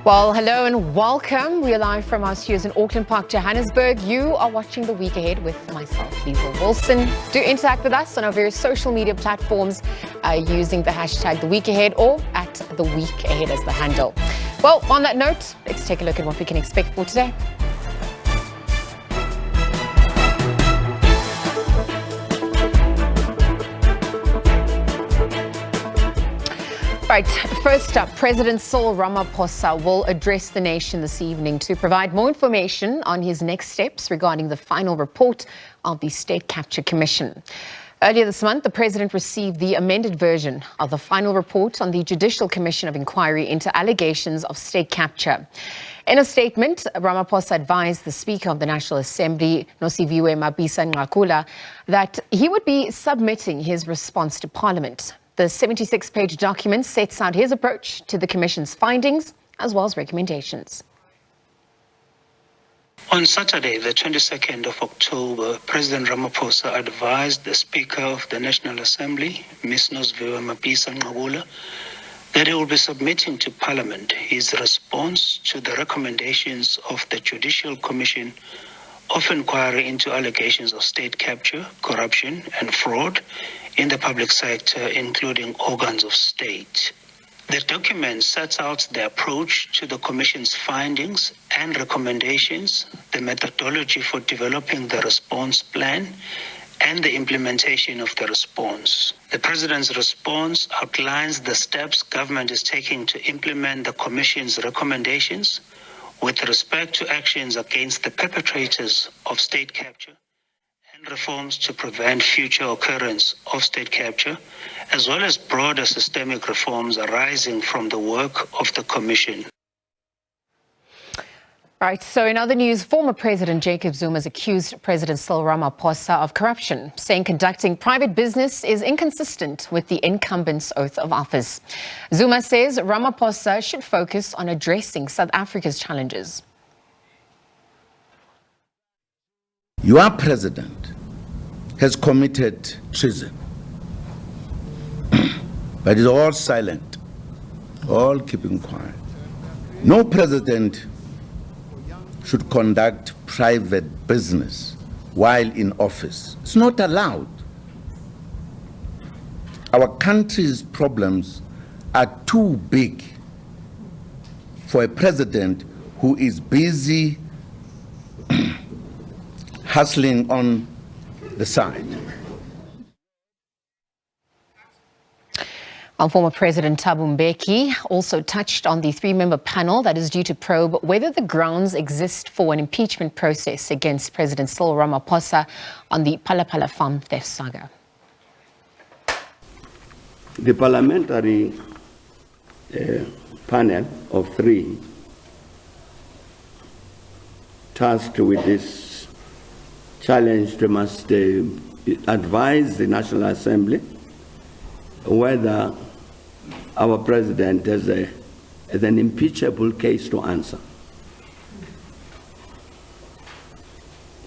Well, hello and welcome. We are live from our studios in Auckland Park, Johannesburg. You are watching The Week Ahead with myself, Liesl Wilson. Do interact with us on our various social media platforms using the hashtag The Week Ahead or at The Week Ahead as the handle. Well, on that note, let's take a look at what we can expect for today. Right, first up, President Cyril Ramaphosa will address the nation this evening to provide more information on his next steps regarding the final report of the State Capture Commission. Earlier this month, the president received the amended version of the final report on the Judicial Commission of Inquiry into allegations of state capture. In a statement, Ramaphosa advised the Speaker of the National Assembly, Nosiviwe Mabisa-Nqakula, that he would be submitting his response to Parliament. The 76-page document sets out his approach to the Commission's findings as well as recommendations. On Saturday, the 22nd of October, President Ramaphosa advised the Speaker of the National Assembly, Ms. Nosiviwe Mabisa-Nqakula, that he will be submitting to Parliament his response to the recommendations of the Judicial Commission of Inquiry into allegations of state capture, corruption and fraud in the public sector, including organs of state. The document sets out the approach to the Commission's findings and recommendations, the methodology for developing the response plan, and the implementation of the response. The President's response outlines the steps government is taking to implement the Commission's recommendations with respect to actions against the perpetrators of state capture and reforms to prevent future occurrence of state capture, as well as broader systemic reforms arising from the work of the Commission. Right, so in other news, former President Jacob Zuma has accused President Cyril Ramaphosa of corruption, saying conducting private business is inconsistent with the incumbent's oath of office. Zuma says Ramaphosa should focus on addressing South Africa's challenges. Your president has committed treason, but is all silent, all keeping quiet. No president should conduct private business while in office. It's not allowed. Our country's problems are too big for a president who is busy hustling on the side. Our former President Thabo Mbeki also touched on the three-member panel that is due to probe whether the grounds exist for an impeachment process against President Cyril Ramaphosa on the Phala farm theft saga. The parliamentary panel of three tasked with this challenge must advise the National Assembly whether our president has an impeachable case to answer.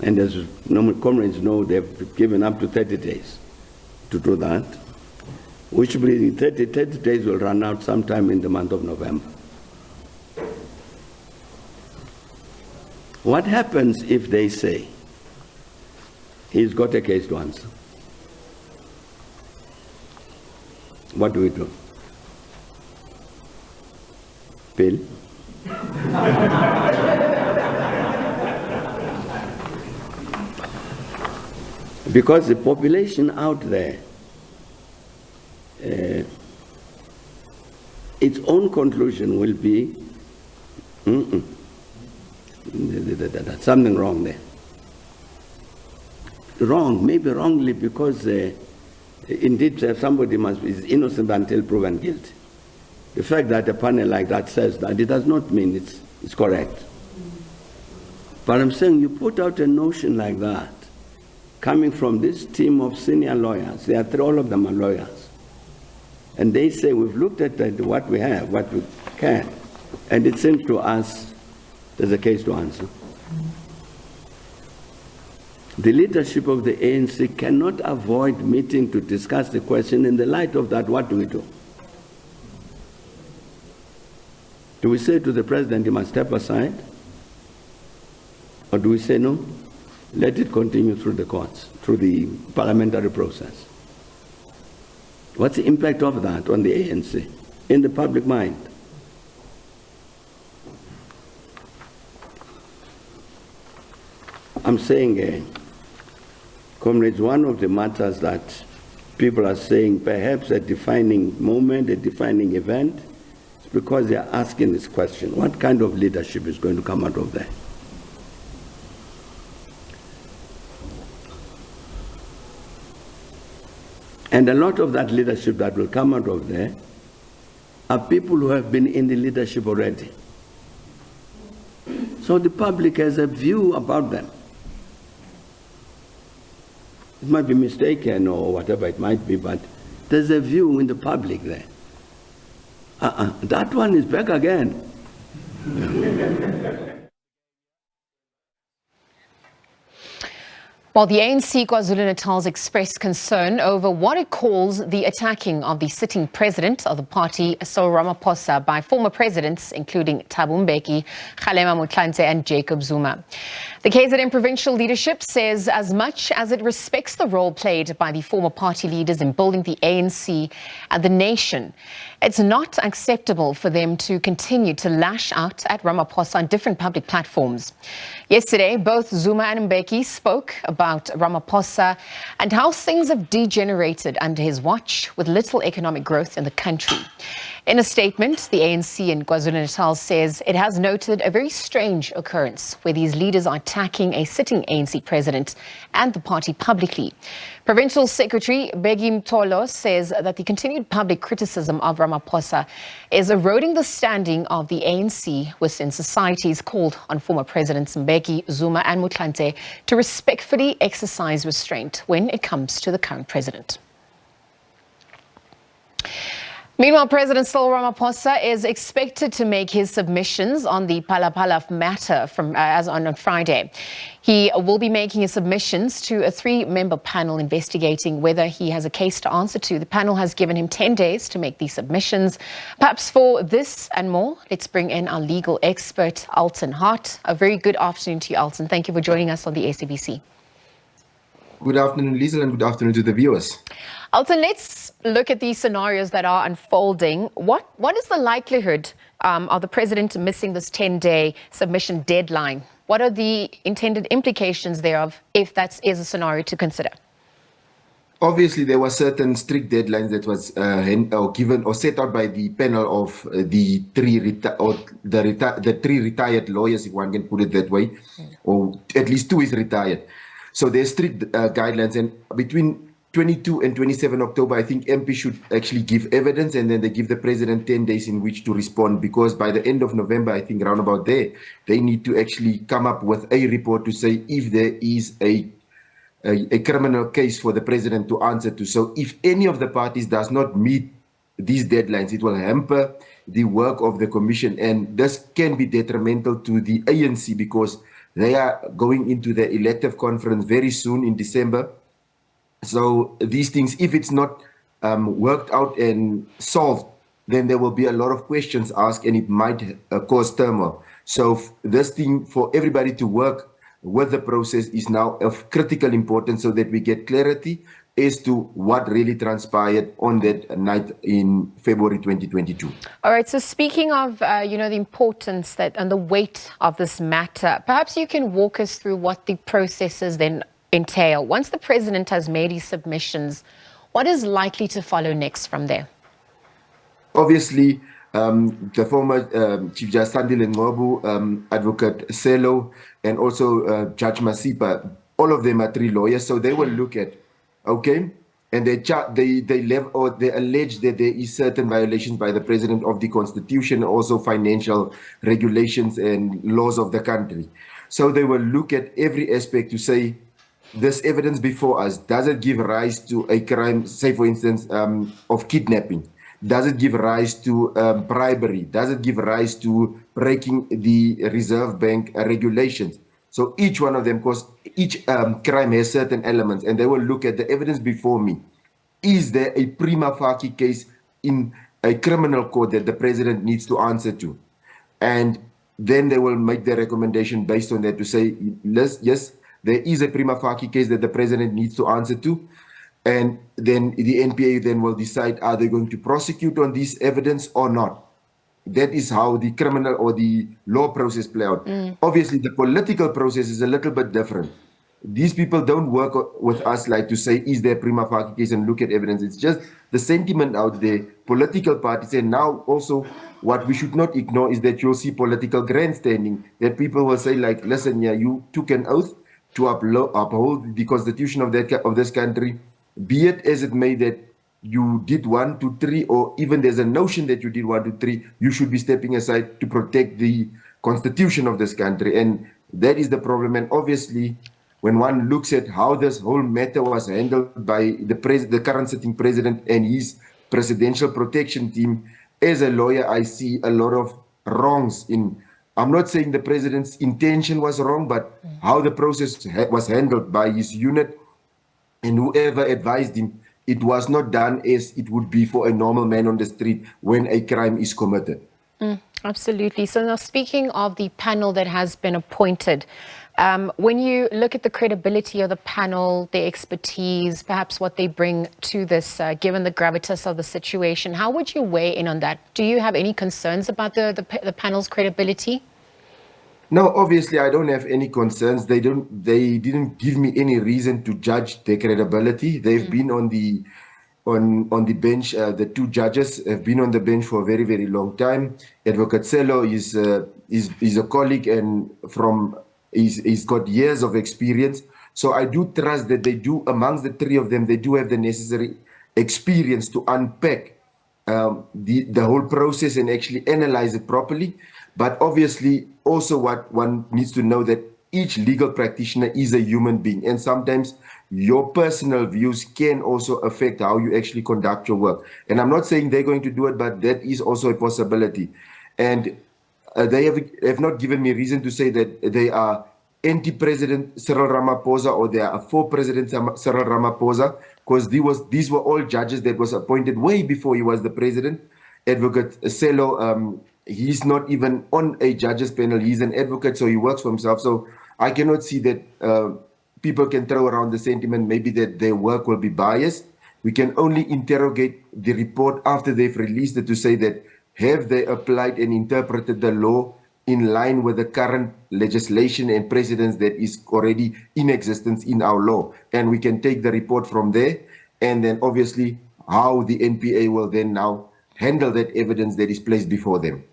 And as comrades know, they've given up to 30 days to do that, which means 30 days will run out sometime in the month of November. What happens if they say he's got a case to answer? What do we do? Bill? Because the population out there, its own conclusion will be, there's something wrong there. Wrong, maybe wrongly, because indeed somebody is innocent until proven guilty. The fact that a panel like that says that, it does not mean it's correct. But I'm saying you put out a notion like that, coming from this team of senior lawyers, all of them are lawyers, and they say we've looked at what we have, what we can, and it seems to us there's a case to answer. The leadership of the ANC cannot avoid meeting to discuss the question. In the light of that, what do we do? Do we say to the president he must step aside? Or do we say no? Let it continue through the courts, through the parliamentary process. What's the impact of that on the ANC in the public mind? I'm saying, comrades, one of the matters that people are saying perhaps a defining moment, a defining event, is because they are asking this question: what kind of leadership is going to come out of there? And a lot of that leadership that will come out of there are people who have been in the leadership already. So the public has a view about them. It might be mistaken or whatever it might be, but there's a view in the public there. That one is back again. While the ANC KwaZulu-Natal's expressed concern over what it calls the attacking of the sitting president of the party, Cyril Ramaphosa, by former presidents including Thabo Mbeki, Kgalema Motlanthe and Jacob Zuma. The KZN provincial leadership says as much as it respects the role played by the former party leaders in building the ANC and the nation, it's not acceptable for them to continue to lash out at Ramaphosa on different public platforms. Yesterday, both Zuma and Mbeki spoke about Ramaphosa and how things have degenerated under his watch with little economic growth in the country. In a statement, the ANC in KwaZulu-Natal says it has noted a very strange occurrence where these leaders are attacking a sitting ANC president and the party publicly. Provincial Secretary Begi Mtolo says that the continued public criticism of Ramaphosa is eroding the standing of the ANC within society. He's called on former presidents Mbeki, Zuma and Motlanthe to respectfully exercise restraint when it comes to the current president. Meanwhile, President Cyril Ramaphosa is expected to make his submissions on the Phalaphala matter as on Friday. He will be making his submissions to a 3-member panel investigating whether he has a case to answer to. The panel has given him 10 days to make these submissions. Perhaps for this and more, let's bring in our legal expert, Alton Hart. A very good afternoon to you, Alton. Thank you for joining us on the SABC. Good afternoon, Lisa, and good afternoon to the viewers. Alton, let's look at these scenarios that are unfolding. What is the likelihood of the president missing this 10-day submission deadline? What are the intended implications thereof if that is a scenario to consider? Obviously, there were certain strict deadlines that was given or set out by the panel of the three retired lawyers, if one can put it that way, or at least 2 is retired. So there's strict guidelines, and between 22 and 27 October, I think MP should actually give evidence, and then they give the president 10 days in which to respond, because by the end of November, I think around about there, they need to actually come up with a report to say if there is a criminal case for the president to answer to. So if any of the parties does not meet these deadlines, it will hamper the work of the commission, and this can be detrimental to the ANC because they are going into the elective conference very soon in December. So these things, if it's not worked out and solved, then there will be a lot of questions asked and it might cause turmoil. So this thing for everybody to work with the process is now of critical importance so that we get clarity as to what really transpired on that night in February 2022. All right, so speaking of, the importance and the weight of this matter, perhaps you can walk us through what the processes then entail. Once the president has made his submissions, what is likely to follow next from there? Obviously, the former Chief Judge Sandile Ngobu, Advocate Selo, and also Judge Masipa, all of them are 3 lawyers, so they will look at, okay, and they allege that there is certain violations by the president of the constitution, also financial regulations and laws of the country. So they will look at every aspect to say, this evidence before us, does it give rise to a crime, say for instance, of kidnapping? Does it give rise to bribery? Does it give rise to breaking the Reserve Bank regulations? So each one of them, because each crime has certain elements, and they will look at the evidence before me. Is there a prima facie case in a criminal court that the president needs to answer to? and then they will make their recommendation based on that to say, yes, there is a prima facie case that the president needs to answer to, and then the NPA then will decide, are they going to prosecute on this evidence or not? That is how the criminal or the law process play out. Obviously, the political process is a little bit different. These people don't work with us like to say, is there a prima facie case and look at evidence. It's just the sentiment out there, political parties. And now also what we should not ignore is that you'll see political grandstanding, that people will say like, listen, yeah, you took an oath to uphold the constitution of this country, be it as it may that you did 1, 2, 3, or even there's a notion that you did 1, 2, 3, you should be stepping aside to protect the constitution of this country. And that is the problem. And obviously, when one looks at how this whole matter was handled by the current sitting president and his presidential protection team, as a lawyer, I see a lot of wrongs in. I'm not saying the president's intention was wrong, but how the process was handled by his unit and whoever advised him, it was not done as it would be for a normal man on the street when a crime is committed. Absolutely. So now, speaking of the panel that has been appointed, when you look at the credibility of the panel, their expertise, perhaps what they bring to this, given the gravitas of the situation, how would you weigh in on that? Do you have any concerns about the panel's credibility? No, obviously I don't have any concerns. They didn't give me any reason to judge their credibility. They've been on the bench. The two judges have been on the bench for a very, very long time. Advocate Sello is a colleague and he's got years of experience. So I do trust that they do, amongst the three of them, they do have the necessary experience to unpack the whole process and actually analyze it properly. But obviously, also what one needs to know that each legal practitioner is a human being. And sometimes your personal views can also affect how you actually conduct your work. And I'm not saying they're going to do it, but that is also a possibility. And they have not given me reason to say that they are anti-President Cyril Ramaphosa or they are for President Cyril Ramaphosa, because these were all judges that was appointed way before he was the president. Advocate Sello, he's not even on a judges panel. He's an advocate, so he works for himself. So I cannot see that people can throw around the sentiment maybe that their work will be biased. We can only interrogate the report after they've released it to say that have they applied and interpreted the law in line with the current legislation and precedents that is already in existence in our law. And we can take the report from there, and then obviously how the NPA will then now handle that evidence that is placed before them.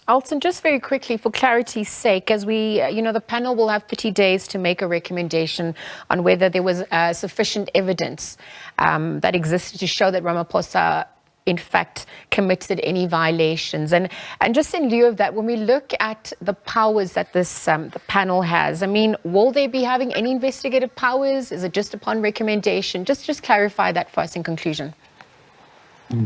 Alton, just very quickly, for clarity's sake, as we, the panel will have 30 days to make a recommendation on whether there was sufficient evidence that existed to show that Ramaphosa, in fact, committed any violations. And just in lieu of that, when we look at the powers that this the panel has, I mean, will they be having any investigative powers? Is it just upon recommendation? Just clarify that for us in conclusion.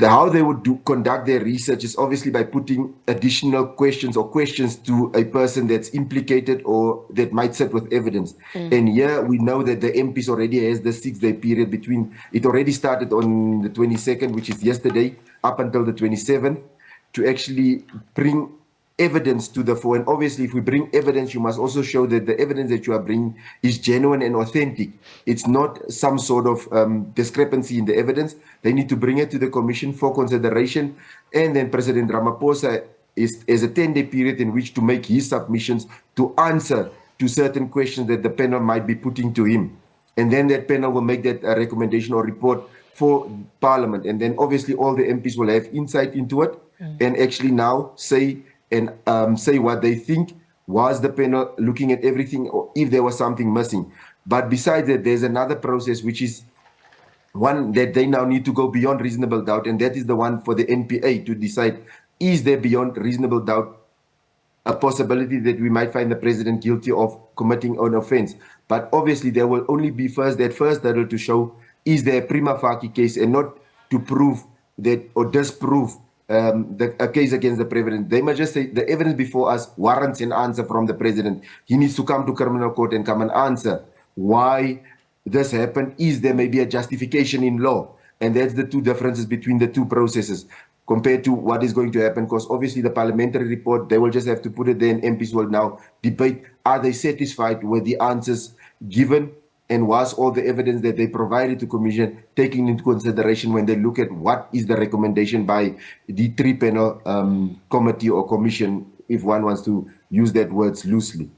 How they would conduct their research is obviously by putting additional questions to a person that's implicated or that might sit with evidence. And here we know that the MPs already has the 6-day period between, it already started on the 22nd, which is yesterday, up until the 27th, to actually bring evidence to the fore. And obviously, if we bring evidence, you must also show that the evidence that you are bringing is genuine and authentic. It's not some sort of discrepancy in the evidence. They need to bring it to the commission for consideration. And then President Ramaphosa is a 10-day period in which to make his submissions to answer to certain questions that the panel might be putting to him. And then that panel will make that recommendation or report for Parliament. And then obviously all the MPs will have insight into it and actually now say what they think. Was the panel looking at everything, or if there was something missing? But besides that, there's another process, which is one that they now need to go beyond reasonable doubt, and that is the one for the NPA to decide, is there beyond reasonable doubt a possibility that we might find the president guilty of committing an offense? But obviously there will only be that first hurdle to show, is there a prima facie case, and not to prove that or disprove a case against the president. They must just say the evidence before us warrants an answer from the president. He needs to come to criminal court and come and answer why this happened. Is there maybe a justification in law? And that's the two differences between the two processes. compared to what is going to happen, because obviously the parliamentary report, they will just have to put it there and MPs will now debate, are they satisfied with the answers given, and was all the evidence that they provided to Commission taken into consideration when they look at what is the recommendation by the three-panel committee or commission, if one wants to use that words loosely.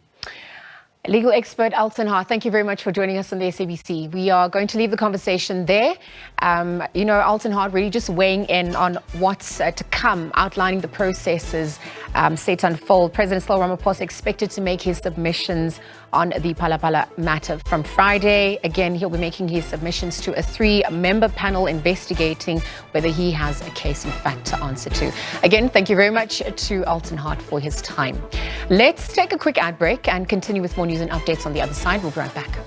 Legal expert Alton Hart, thank you very much for joining us on the SABC. We are going to leave the conversation there. Alton Hart really just weighing in on what's to come, outlining the processes set to unfold. President Cyril Ramaphosa expected to make his submissions on the Phala matter from Friday. Again, he'll be making his submissions to a 3-member panel investigating whether he has a case in fact to answer to. Again, thank you very much to Alton Hart for his time. Let's take a quick ad break and continue with more news and updates on the other side. We'll be right back.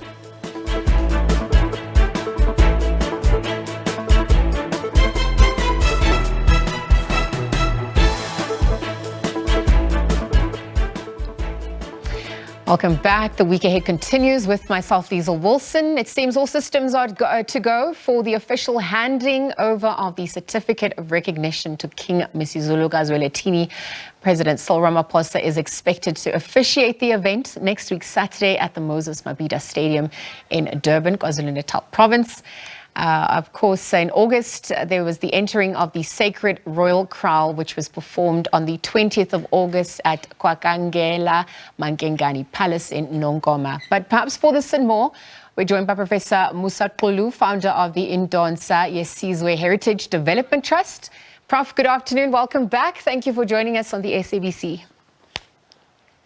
Welcome back. The week ahead continues with myself, Liesl Wilson. It seems all systems are to go for the official handing over of the certificate of recognition to King Misuzulu Gazweletini. President Cyril Ramaphosa is expected to officiate the event next week, Saturday, at the Moses Mabhida Stadium in Durban, KwaZulu-Natal province. Of course, in August, there was the entering of the Sacred Royal Crown, which was performed on the 20th of August at Kwakangela Mankengani Palace in Nongoma. But perhaps for this and more, we're joined by Professor Musa Xulu, founder of the Indonsa Yesizwe Heritage Development Trust. Prof, good afternoon. Welcome back. Thank you for joining us on the SABC.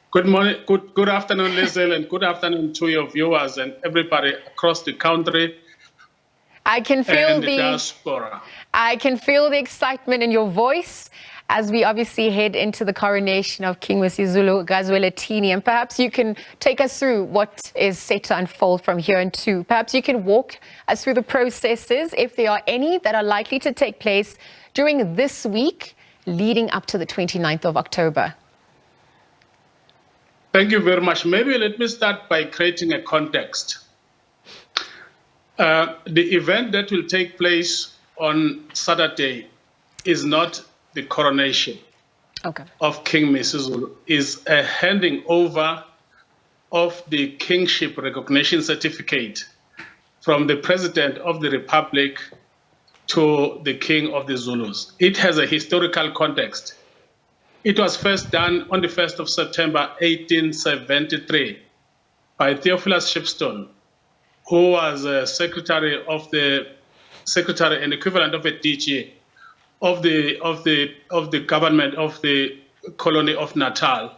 Good morning, good afternoon, Liesl, and good afternoon to your viewers and everybody across the country. I can feel the diaspora. I can feel the excitement in your voice as we obviously head into the coronation of King Misuzulu Gazweletini. And perhaps you can take us through what is set to unfold from here on to. Perhaps you can walk us through the processes, if there are any, that are likely to take place during this week leading up to the 29th of October. Thank you very much. Maybe let me start by creating a context. The event that will take place on Saturday is not the coronation of King Misuzulu, is a handing over of the kingship recognition certificate from the President of the Republic to the King of the Zulus. It has a historical context. It was first done on the 1st of September 1873 by Theophilus Shepstone, who was a secretary and equivalent of a DG of the government of the colony of Natal,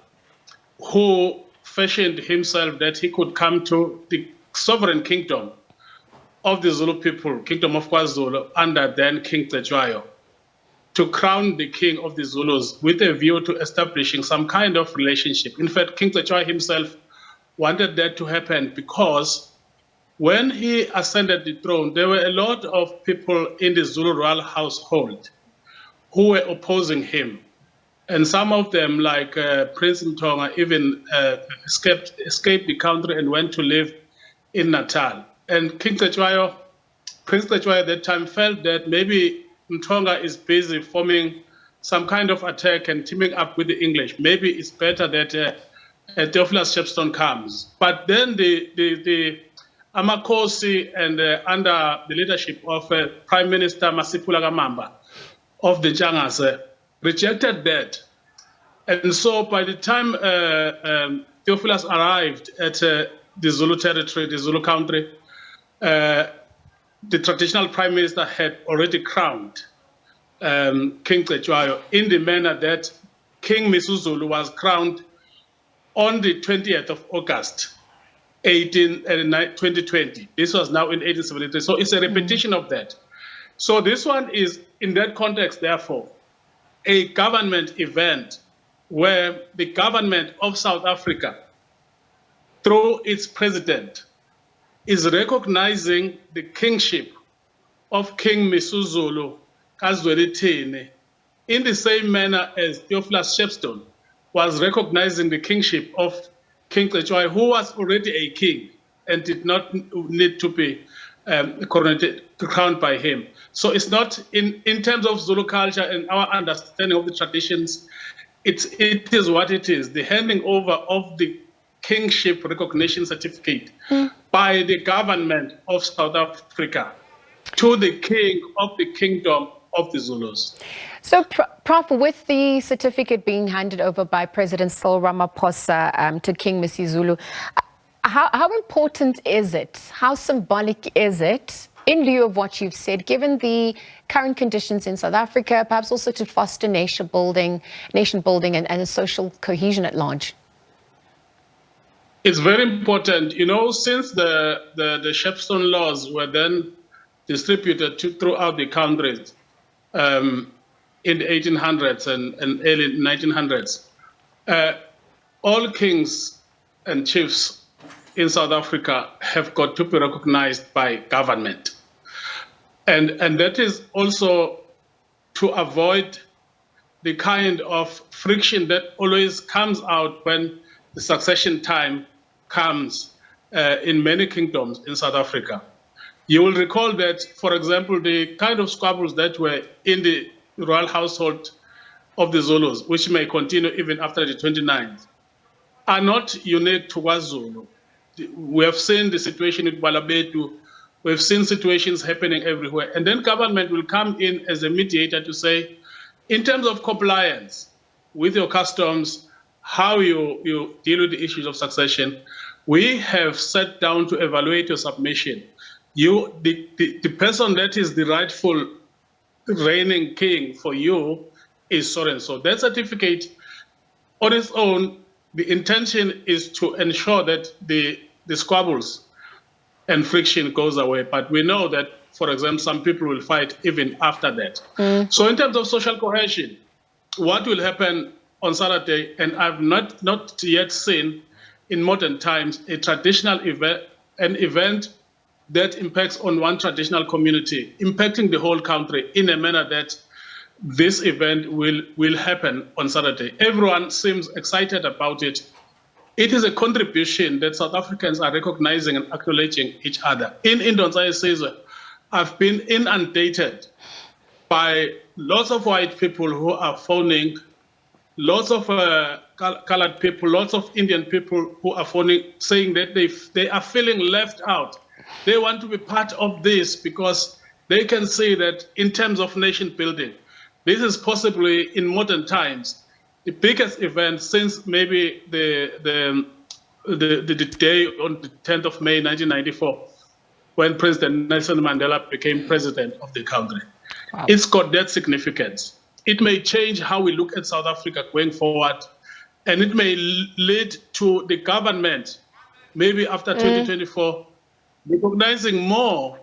who fashioned himself that he could come to the sovereign kingdom of the Zulu people, Kingdom of KwaZulu, under then King Cetshwayo, to crown the king of the Zulus with a view to establishing some kind of relationship. In fact, King Cetshwayo himself wanted that to happen because when he ascended the throne, there were a lot of people in the Zulu royal household who were opposing him. And some of them, like Prince Mtonga, even escaped the country and went to live in Natal. And King Cetshwayo, Prince Cetshwayo at that time felt that maybe Mtonga is busy forming some kind of attack and teaming up with the English. Maybe it's better that Theophilus Shepstone comes. But then the Amakosi and under the leadership of Prime Minister Masipula Kamamba of the Jangas rejected that. And so by the time Theophilus arrived at the Zulu territory, the Zulu country, the traditional prime minister had already crowned King Cetshwayo in the manner that King Misuzulu was crowned on the 20th of August, 2020. This was now in 1873. So it's a repetition of that. So this one is, in that context, therefore, a government event where the government of South Africa, through its president, is recognizing the kingship of King Misuzulu Gazweletini in the same manner as Theophilus Shepstone was recognizing the kingship of King Cetshwayo, who was already a king and did not need to be crowned by him. So it's not, in terms of Zulu culture and our understanding of the traditions, it is what it is. The handing over of the kingship recognition certificate by the government of South Africa to the king of the kingdom of the Zulus. So, Prof, with the certificate being handed over by President Cyril Ramaphosa to King Misuzulu, how important is it? How symbolic is it, in lieu of what you've said, given the current conditions in South Africa, perhaps also to foster nation building and a social cohesion at large? It's very important. You know, since the Shepstone laws were then distributed throughout the countries in the 1800s and early 1900s, all kings and chiefs in South Africa have got to be recognized by government. And that is also to avoid the kind of friction that always comes out when the succession time comes in many kingdoms in South Africa. You will recall that, for example, the kind of squabbles that were in the royal household of the Zulus, which may continue even after the 29th, are not unique to KwaZulu. We have seen the situation in Balabetu. We've seen situations happening everywhere. And then government will come in as a mediator to say, in terms of compliance with your customs, how you deal with the issues of succession, we have sat down to evaluate your submission. The person that is the rightful reigning king for you is so and so. That certificate on its own, the intention is to ensure that the squabbles and friction goes away. But we know that, for example, some people will fight even after that. So in terms of social cohesion, what will happen on Saturday, and I've not yet seen in modern times a traditional event, an event that impacts on one traditional community, impacting the whole country in a manner that this event will happen on Saturday. Everyone seems excited about it. It is a contribution that South Africans are recognizing and acknowledging each other. In Indonesian Caesar, I've been inundated by lots of white people who are phoning, lots of colored people, lots of Indian people who are phoning, saying that they are feeling left out. They want to be part of this because they can see that in terms of nation building, this is possibly in modern times the biggest event since maybe the day on the 10th of May 1994, when President Nelson Mandela became president of the country. Wow. It's got that significance. It may change how we look at South Africa going forward, and it may lead to the government, maybe after 2024, recognizing more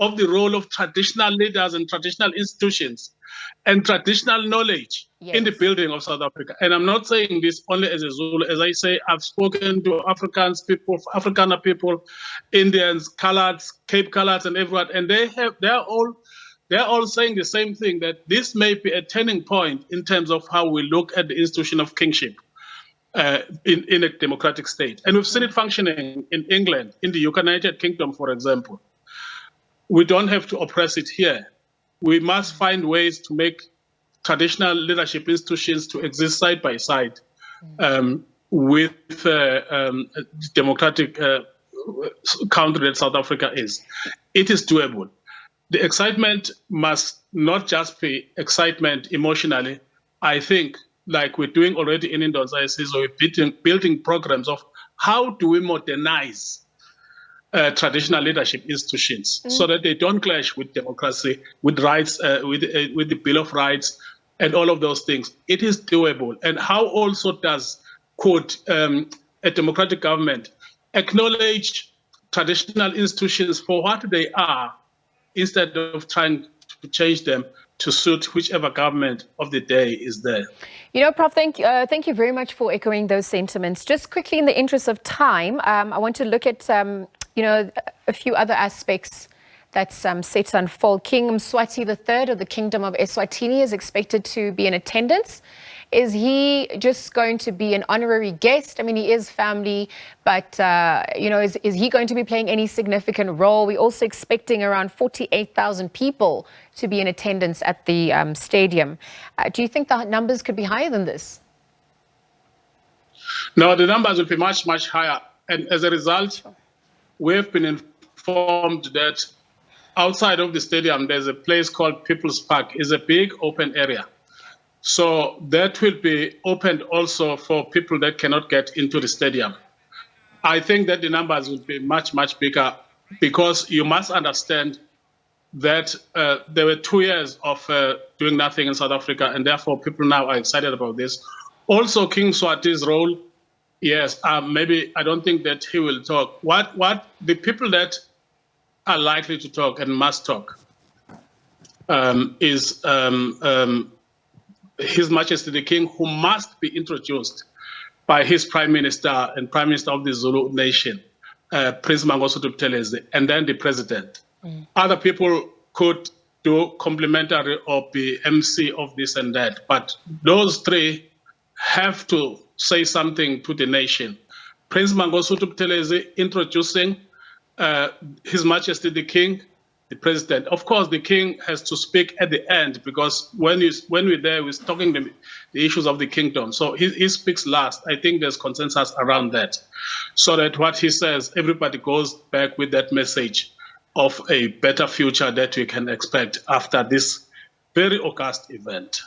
of the role of traditional leaders and traditional institutions and traditional knowledge in the building of South Africa. And I'm not saying this only as a Zulu. As I say, I've spoken to Afrikaner people, Indians, Coloreds, Cape Coloreds, and everyone, and they're all saying the same thing, that this may be a turning point in terms of how we look at the institution of kingship in a democratic state. And we've seen it functioning in England, in the United Kingdom, for example. We don't have to oppress it here. We must find ways to make traditional leadership institutions to exist side by side with the democratic country that South Africa is. It is doable. The excitement must not just be excitement emotionally. I think, like we're doing already in Indonesia, we're building programs of how do we modernize traditional leadership institutions so that they don't clash with democracy, with rights, with the Bill of Rights, and all of those things. It is doable. And how also could a democratic government acknowledge traditional institutions for what they are, instead of trying to change them to suit whichever government of the day is there. You know, Prof, thank you very much for echoing those sentiments. Just quickly, in the interest of time, I want to look at a few other aspects that's set to unfold. King Mswati III of the Kingdom of Eswatini is expected to be in attendance Is he just going to be an honorary guest? I mean, he is family, but, is he going to be playing any significant role? We're also expecting around 48,000 people to be in attendance at the stadium. Do you think the numbers could be higher than this? No, the numbers will be much, much higher. And as a result, we've been informed that outside of the stadium, there's a place called People's Park. It's a big open area. So that will be opened also for people that cannot get into the stadium. I think that the numbers will be much, much bigger, because you must understand that there were 2 years of doing nothing in South Africa, and therefore people now are excited about this. Also, King Swati's role, yes, maybe I don't think that he will talk. What the people that are likely to talk and must talk is His Majesty the King, who must be introduced by his Prime Minister and Prime Minister of the Zulu nation, Prince Mangosuthu Buthelezi, and then the President. Other people could do complimentary or be MC of this and that, but those three have to say something to the nation. Prince Mangosuthu Buthelezi introducing His Majesty the King, the President. Of course, the King has to speak at the end, because when we're there, we're talking the issues of the kingdom. So he speaks last. I think there's consensus around that, so that what he says, everybody goes back with that message of a better future that we can expect after this very august event.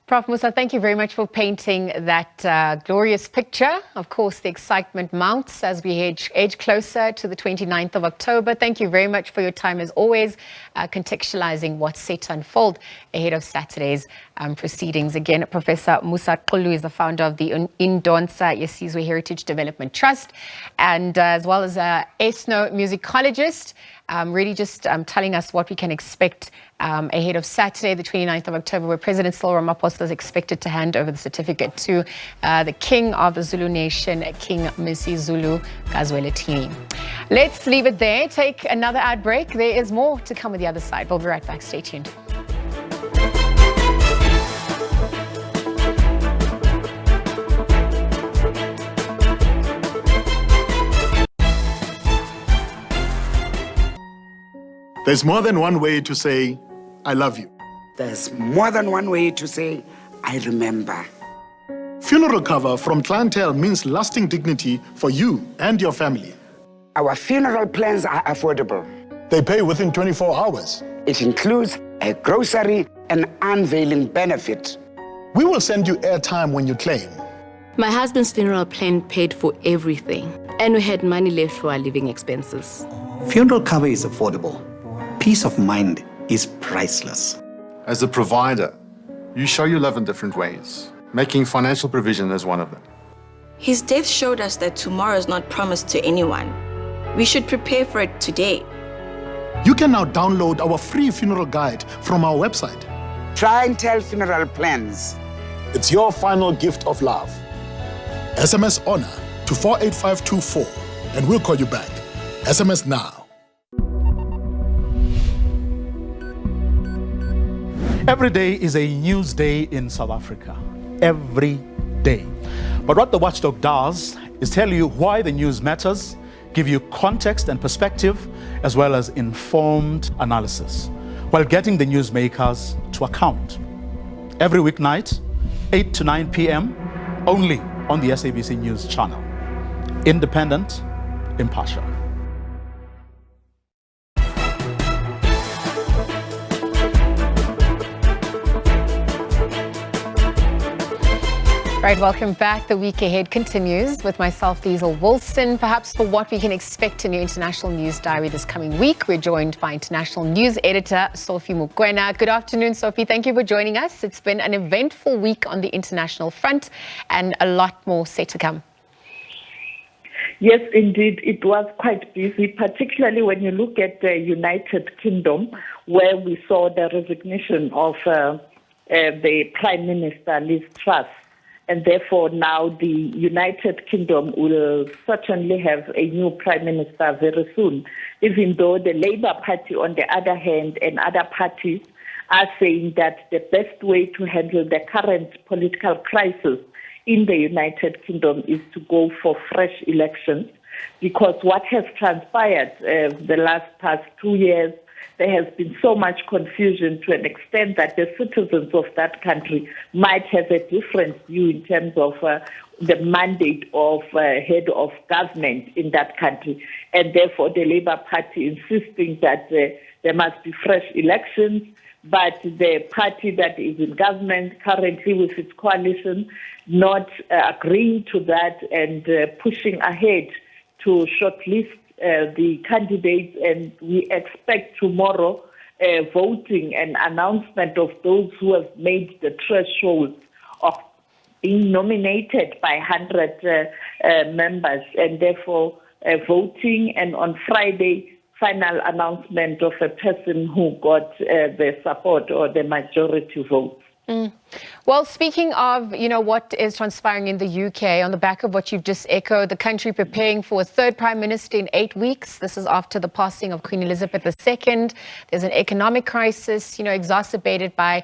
Prof. Musa, thank you very much for painting that glorious picture. Of course, the excitement mounts as we edge closer to the 29th of October. Thank you very much for your time, as always, contextualizing what's set to unfold ahead of Saturday's proceedings. Again, Professor Musa Qulu is the founder of the Indonsa Yesizwe Heritage Development Trust, and as well as an ethnomusicologist, really just telling us what we can expect ahead of Saturday, the 29th of October, where President Cyril Ramaphosa is expected to hand over the certificate to the King of the Zulu Nation, King Misizulu Kazweletini. Let's leave it there, take another ad break. There is more to come with the other side. We'll be right back. Stay tuned. There's more than one way to say, I love you. There's more than one way to say, I remember. Funeral cover from Clientele means lasting dignity for you and your family. Our funeral plans are affordable. They pay within 24 hours. It includes a grocery and unveiling benefit. We will send you airtime when you claim. My husband's funeral plan paid for everything, and we had money left for our living expenses. Funeral cover is affordable. Peace of mind is priceless. As a provider, you show your love in different ways, making financial provision as one of them. His death showed us that tomorrow is not promised to anyone. We should prepare for it today. You can now download our free funeral guide from our website. Clientele funeral plans. It's your final gift of love. SMS HONOR to 48524 and we'll call you back. SMS now. Every day is a news day in South Africa. Every day. But what the Watchdog does is tell you why the news matters, give you context and perspective, as well as informed analysis, while getting the newsmakers to account. Every weeknight, 8 to 9 p.m., only on the SABC News channel. Independent, impartial. Right, welcome back. The week ahead continues with myself, Diesel Wilson. Perhaps for what we can expect in your international news diary this coming week, we're joined by international news editor Sophie Mukwena. Good afternoon, Sophie. Thank you for joining us. It's been an eventful week on the international front and a lot more set to come. Yes, indeed. It was quite busy, particularly when you look at the United Kingdom, where we saw the resignation of the Prime Minister, Liz Truss. And therefore, now the United Kingdom will certainly have a new Prime Minister very soon, even though the Labour Party, on the other hand, and other parties are saying that the best way to handle the current political crisis in the United Kingdom is to go for fresh elections, because what has transpired the past 2 years, there has been so much confusion to an extent that the citizens of that country might have a different view in terms of the mandate of head of government in that country. And therefore, the Labour Party insisting that there must be fresh elections, but the party that is in government currently with its coalition not agreeing to that and pushing ahead to shortlist the candidates, and we expect tomorrow voting and announcement of those who have made the threshold of being nominated by 100 members, and therefore voting, and on Friday, final announcement of a person who got the support or the majority vote. Well, speaking of, what is transpiring in the UK, on the back of what you've just echoed, the country preparing for a third prime minister in 8 weeks. This is after the passing of Queen Elizabeth II. There's an economic crisis, exacerbated by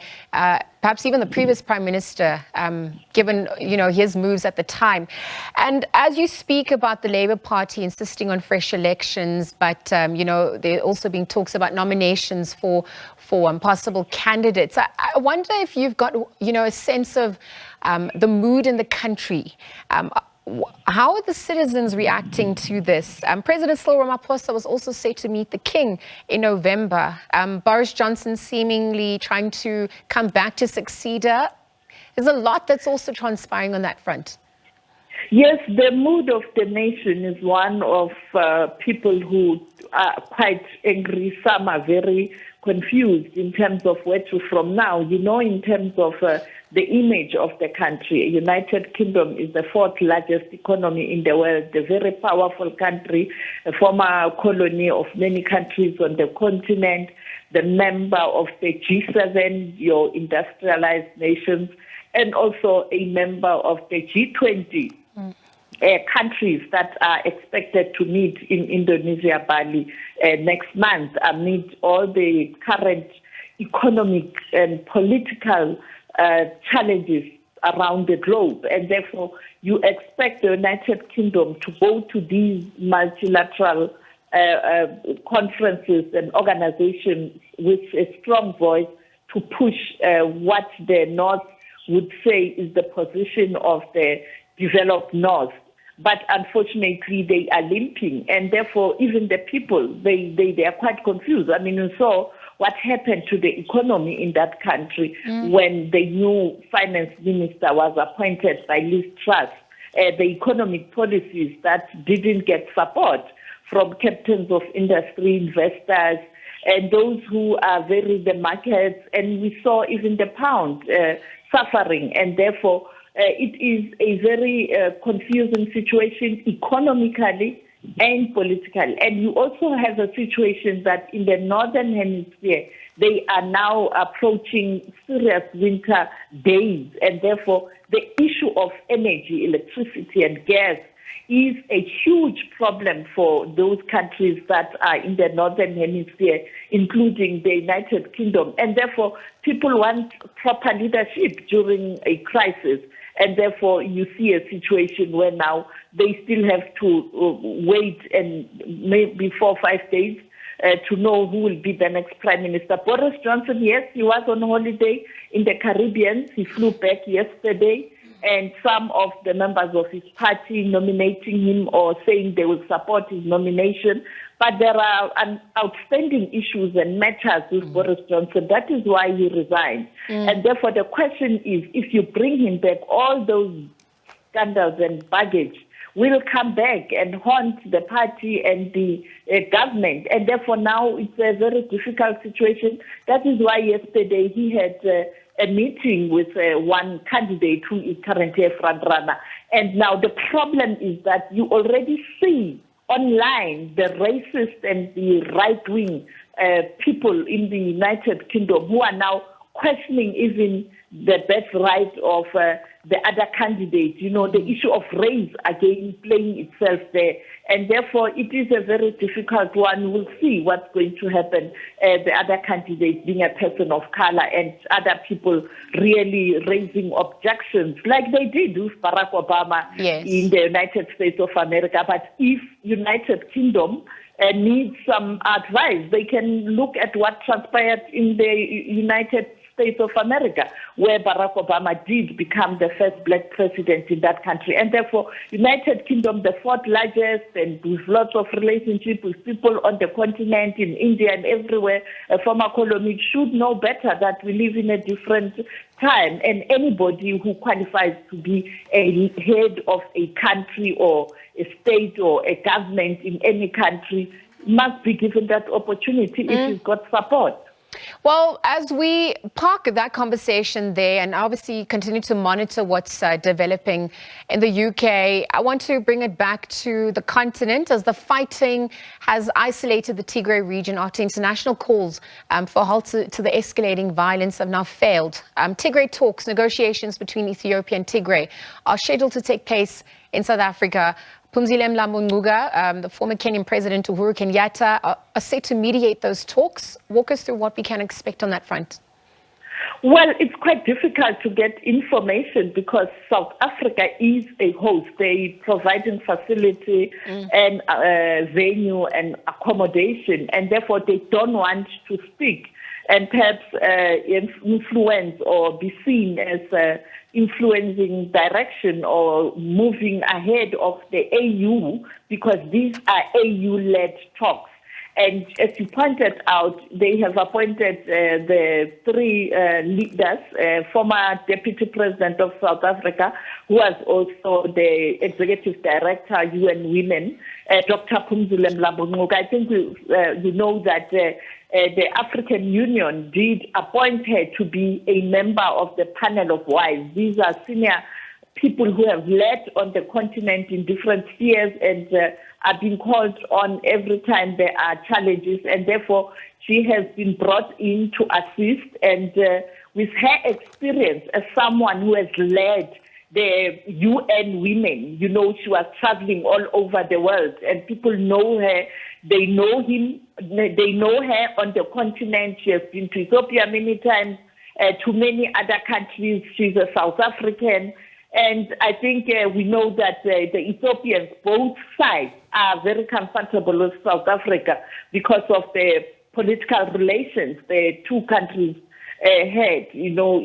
perhaps even the previous prime minister, given, his moves at the time. And as you speak about the Labour Party insisting on fresh elections, but, there are also being talks about nominations for possible candidates. I wonder if you've got, a sense of the mood in the country. How are the citizens reacting to this? President Cyril Ramaphosa was also set to meet the King in November. Boris Johnson seemingly trying to come back to succeed her. There's a lot that's also transpiring on that front. Yes, the mood of the nation is one of people who are quite angry. Some are very confused in terms of where to from now. In terms of the image of the country, United Kingdom is the fourth largest economy in the world, a very powerful country, a former colony of many countries on the continent, the member of the G7, your industrialized nations, and also a member of the G20. Countries that are expected to meet in Indonesia, Bali, next month amid all the current economic and political challenges around the globe. And therefore, you expect the United Kingdom to go to these multilateral conferences and organizations with a strong voice to push what the North would say is the position of the developed North. But unfortunately, they are limping, and therefore, even the people, they are quite confused. I mean, you saw what happened to the economy in that country when the new finance minister was appointed by Liz Truss. The economic policies that didn't get support from captains of industry, investors, and those who are very the markets, and we saw even the pound suffering, and therefore, it is a very confusing situation economically and politically. And you also have a situation that in the Northern Hemisphere, they are now approaching serious winter days. And therefore, the issue of energy, electricity and gas is a huge problem for those countries that are in the Northern Hemisphere, including the United Kingdom. And therefore, people want proper leadership during a crisis. And therefore, you see a situation where now they still have to wait and maybe 4 or 5 days to know who will be the next prime minister. Boris Johnson, yes, he was on holiday in the Caribbean. He flew back yesterday, and some of the members of his party nominating him or saying they will support his nomination. But there are outstanding issues and matters with Boris Johnson. That is why he resigned. And therefore, the question is, if you bring him back, all those scandals and baggage will come back and haunt the party and the government. And therefore, now it's a very difficult situation. That is why yesterday he had a meeting with one candidate who is currently a frontrunner. And now the problem is that you already see online the racist and the right-wing people in the United Kingdom who are now questioning even the birthright of the other candidates. You know, the issue of race again playing itself there. And therefore, it is a very difficult one. We'll see what's going to happen. The other candidate being a person of color and other people really raising objections like they did with Barack Obama in the United States of America. But if United Kingdom needs some advice, they can look at what transpired in the United States of America, where Barack Obama did become the first black president in that country. And therefore, United Kingdom, the fourth largest, and with lots of relationship with people on the continent, in India and everywhere, a former colony, should know better that we live in a different time. And anybody who qualifies to be a head of a country or a state or a government in any country must be given that opportunity if he's got support. Well, as we park that conversation there and obviously continue to monitor what's developing in the UK, I want to bring it back to the continent as the fighting has isolated the Tigray region after international calls for a halt to the escalating violence have now failed. Tigray talks, negotiations between Ethiopia and Tigray are scheduled to take place in South Africa. Phumzile Mlambo-Ngcuka, the former Kenyan President Uhuru Kenyatta, are set to mediate those talks. Walk us through what we can expect on that front. Well, it's quite difficult to get information because South Africa is a host. They're providing facility and venue and accommodation, and therefore they don't want to speak and perhaps influence or be seen as influencing direction or moving ahead of the AU, because these are AU-led talks. And as you pointed out, they have appointed the three leaders, former Deputy President of South Africa, who was also the Executive Director, UN Women, Dr. Phumzile Mlambo-Ngcuka. I think you know that the African Union did appoint her to be a member of the panel of wives. These are senior people who have led on the continent in different spheres and are being called on every time there are challenges. And therefore, she has been brought in to assist. And with her experience as someone who has led the UN Women, you know, she was traveling all over the world and people know her. They know him. They know her on the continent. She has been to Ethiopia many times, to many other countries. She's a South African. And I think we know that the Ethiopians, both sides, are very comfortable with South Africa because of the political relations the two countries had, you know,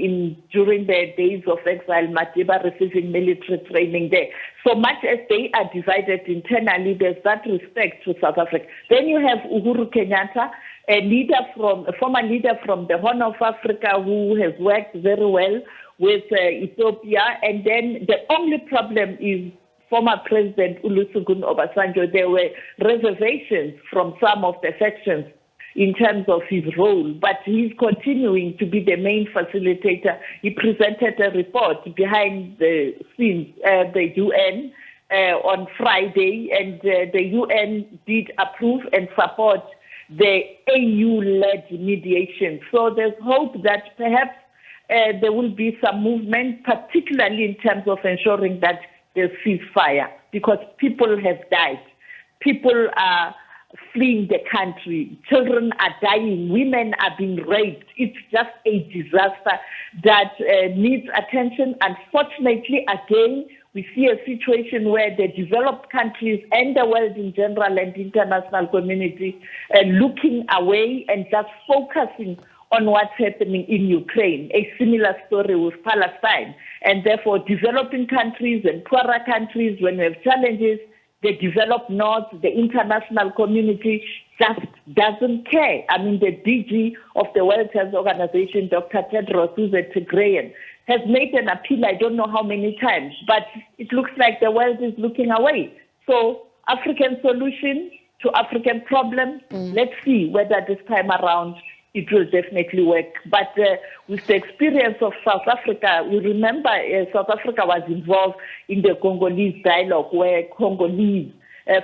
during the days of exile, Madiba receiving military training there. So much as they are divided internally, there's that respect to South Africa. Then you have Uhuru Kenyatta, a former leader from the Horn of Africa who has worked very well with Ethiopia. And then the only problem is former President Olusegun Obasanjo. There were reservations from some of the sections in terms of his role, but he's continuing to be the main facilitator. He presented a report behind the scenes, the UN, on Friday, and the UN did approve and support the AU-led mediation. So there's hope that perhaps there will be some movement, particularly in terms of ensuring that there's ceasefire, because people have died. People are fleeing the country. Children are dying. Women are being raped. It's just a disaster that needs attention. Unfortunately, again, we see a situation where the developed countries and the world in general and the international community are looking away and just focusing on what's happening in Ukraine. A similar story with Palestine. And therefore, developing countries and poorer countries, when we have challenges, the developed north, the international community just doesn't care. I mean, the DG of the World Health Organization, Dr. Tedros, who's a Tigrayan, has made an appeal, I don't know how many times, but it looks like the world is looking away. So, African solution to African problems, let's see whether this time around it will definitely work. But with the experience of South Africa, we remember South Africa was involved in the Congolese dialogue where Congolese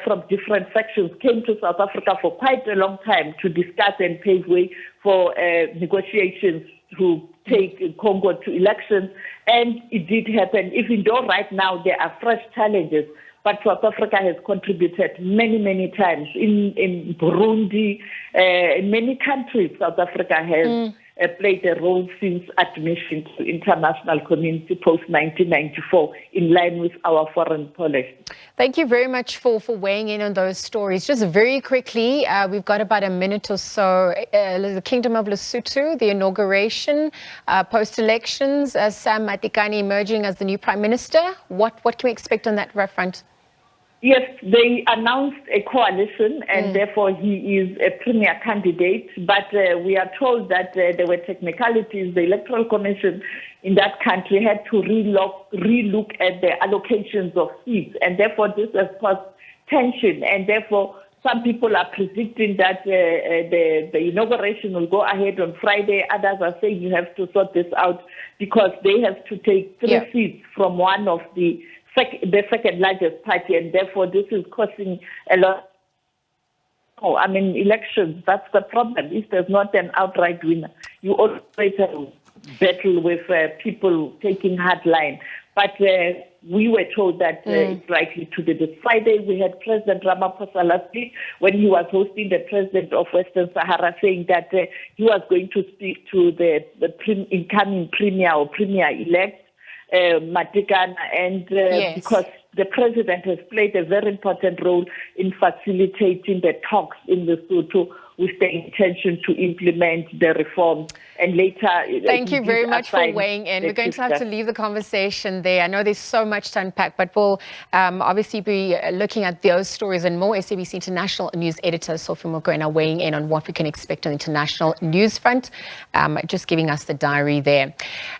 from different sections came to South Africa for quite a long time to discuss and pave way for negotiations to take Congo to elections, and it did happen, even though right now there are fresh challenges. But South Africa has contributed many, many times. In Burundi, in many countries, South Africa has played a role since admission to international community post-1994, in line with our foreign policy. Thank you very much for weighing in on those stories. Just very quickly, we've got about a minute or so. The Kingdom of Lesotho, the inauguration, post-elections, Sam Matekane emerging as the new Prime Minister. What can we expect on that front? Yes, they announced a coalition, and therefore he is a premier candidate. But we are told that there were technicalities. The Electoral Commission in that country had to relook at the allocations of seats, and therefore this has caused tension. And therefore, some people are predicting that the inauguration will go ahead on Friday. Others are saying you have to sort this out because they have to take three seats from one of the second largest party, and therefore this is causing a lot. Elections, that's the problem. If there's not an outright winner, you always have to battle with people taking hard line. But we were told that it's likely to be this Friday. We had President Ramaphosa last week when he was hosting the president of Western Sahara, saying that he was going to speak to the incoming premier or premier-elect, Matekane, and because the president has played a very important role in facilitating the talks in Lesotho with the intention to implement the reforms. And later... Thank you very much for weighing in. We're going to have to leave the conversation there. I know there's so much to unpack, but we'll obviously be looking at those stories and more. SABC International News Editor Sophie Mokoena weighing in on what we can expect on the international news front, just giving us the diary there.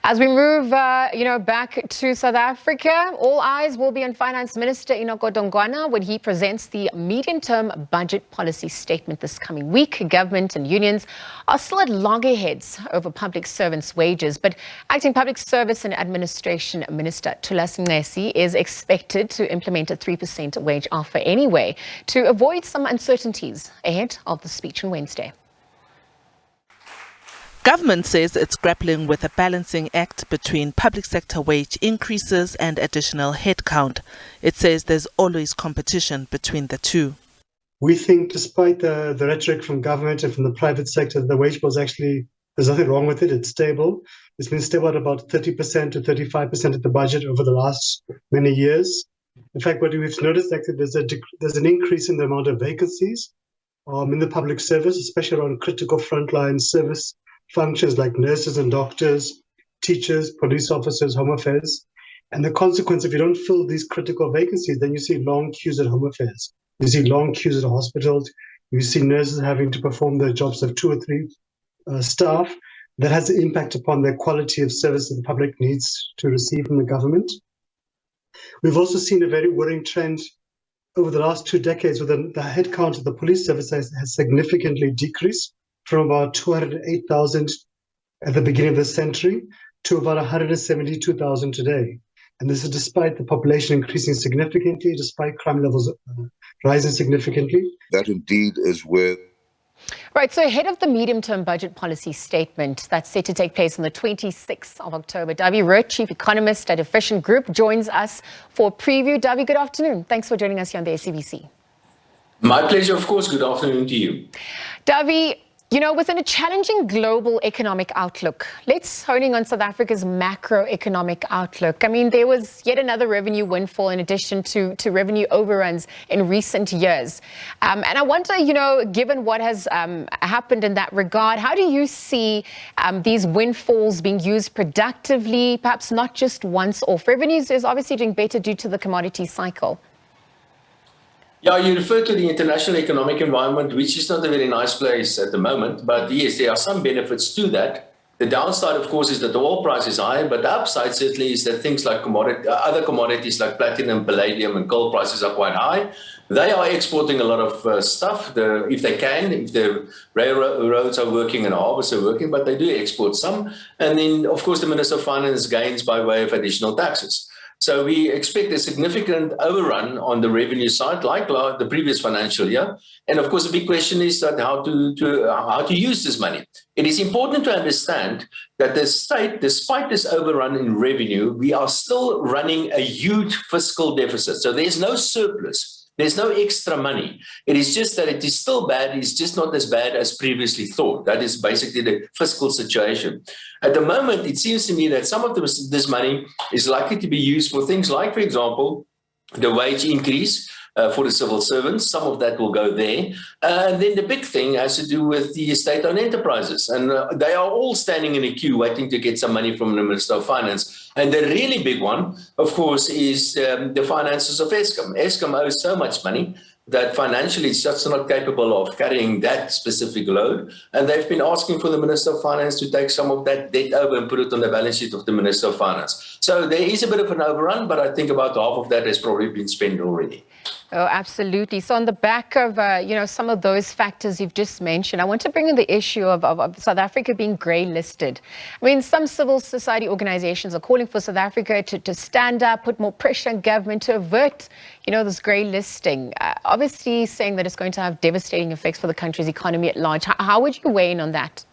As we move, back to South Africa, all eyes will be on Finance Minister Enoch Godongwana when he presents the medium-term budget policy statement this coming week. Government and unions are still at loggerheads over public servants' wages, but Acting Public Service and Administration Minister Thulas Nxesi is expected to implement a 3% wage offer anyway to avoid some uncertainties ahead of the speech on Wednesday. Government says it's grappling with a balancing act between public sector wage increases and additional headcount. It says there's always competition between the two. We think, despite the rhetoric from government and from the private sector, the wage bill is actually, there's nothing wrong with it. It's stable. It's been stable at about 30% to 35% of the budget over the last many years. In fact, what we've noticed is that there's an increase in the amount of vacancies in the public service, especially around critical frontline service functions like nurses and doctors, teachers, police officers, Home Affairs. And the consequence, if you don't fill these critical vacancies, then you see long queues at Home Affairs. You see long queues at hospitals. You see nurses having to perform their jobs of 2 or 3 staff. That has an impact upon the quality of service that the public needs to receive from the government. We've also seen a very worrying trend over the last 2 decades where the headcount of the police service has significantly decreased from about 208,000 at the beginning of the century to about 172,000 today. And this is despite the population increasing significantly, despite crime levels rising significantly. That indeed is where... Right, so ahead of the medium-term budget policy statement that's set to take place on the 26th of October, Davi Rood, Chief Economist at Efficient Group, joins us for a preview. Davi, good afternoon. Thanks for joining us here on the SABC. My pleasure, of course. Good afternoon to you. Davi, within a challenging global economic outlook, let's hone in on South Africa's macroeconomic outlook. I mean, there was yet another revenue windfall in addition to revenue overruns in recent years. And I wonder, given what has happened in that regard, how do you see these windfalls being used productively, perhaps not just once off? Revenues is obviously doing better due to the commodity cycle. Yeah, you refer to the international economic environment, which is not a very nice place at the moment. But yes, there are some benefits to that. The downside, of course, is that the oil price is high, but the upside certainly is that things like other commodities like platinum, palladium, and coal prices are quite high. They are exporting a lot of stuff, if they can, if the railroads are working and harbours are working, but they do export some. And then, of course, the Minister of Finance gains by way of additional taxes. So we expect a significant overrun on the revenue side, like the previous financial year. And of course, the big question is that how to use this money. It is important to understand that the state, despite this overrun in revenue, we are still running a huge fiscal deficit. So there's no surplus. There's no extra money. It is just that it is still bad. It's just not as bad as previously thought. That is basically the fiscal situation. At the moment, it seems to me that some of this money is likely to be used for things like, for example, the wage increase for the civil servants. Some of that will go there. And then the big thing has to do with the state-owned enterprises. And they are all standing in a queue waiting to get some money from the Minister of Finance. And the really big one, of course, is the finances of Eskom. Eskom owes so much money that financially it's just not capable of carrying that specific load. And they've been asking for the Minister of Finance to take some of that debt over and put it on the balance sheet of the Minister of Finance. So there is a bit of an overrun, but I think about half of that has probably been spent already. Oh, absolutely. So on the back of, some of those factors you've just mentioned, I want to bring in the issue of South Africa being grey listed. I mean, some civil society organizations are calling for South Africa to stand up, put more pressure on government to avert, this grey listing. Obviously saying that it's going to have devastating effects for the country's economy at large. How would you weigh in on that?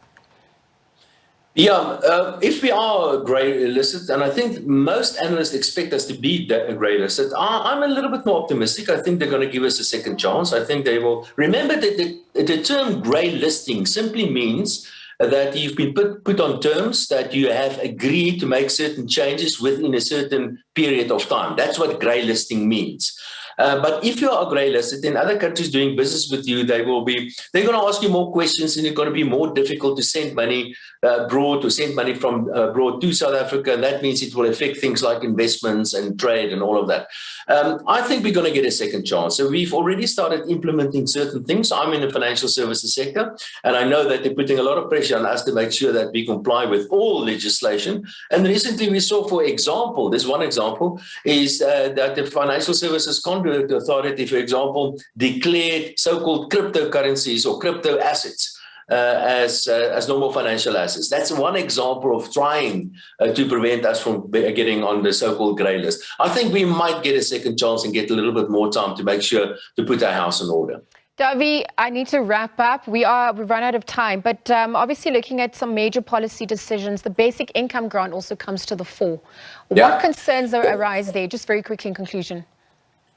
Yeah, if we are grey listed, and I think most analysts expect us to be grey listed, I'm a little bit more optimistic. I think they're going to give us a second chance. I think they will. Remember that the term grey listing simply means that you've been put on terms that you have agreed to make certain changes within a certain period of time. That's what grey listing means. But if you are grey listed, then other countries doing business with you, they're going to ask you more questions, and it's going to be more difficult to send money abroad, to send money from abroad to South Africa. And that means it will affect things like investments and trade and all of that. I think we're going to get a second chance. So we've already started implementing certain things. I'm in the financial services sector, and I know that they're putting a lot of pressure on us to make sure that we comply with all legislation. And recently we saw, for example, there's one example, is that the Financial Services Conduit Authority, for example, declared so-called cryptocurrencies or crypto assets as normal financial assets. That's one example of trying to prevent us from getting on the so-called grey list. I think we might get a second chance and get a little bit more time to make sure to put our house in order. Davi, I need to wrap up. We've run out of time, but obviously looking at some major policy decisions, the basic income grant also comes to the fore. Yeah. What concerns arise there? Just very quickly in conclusion.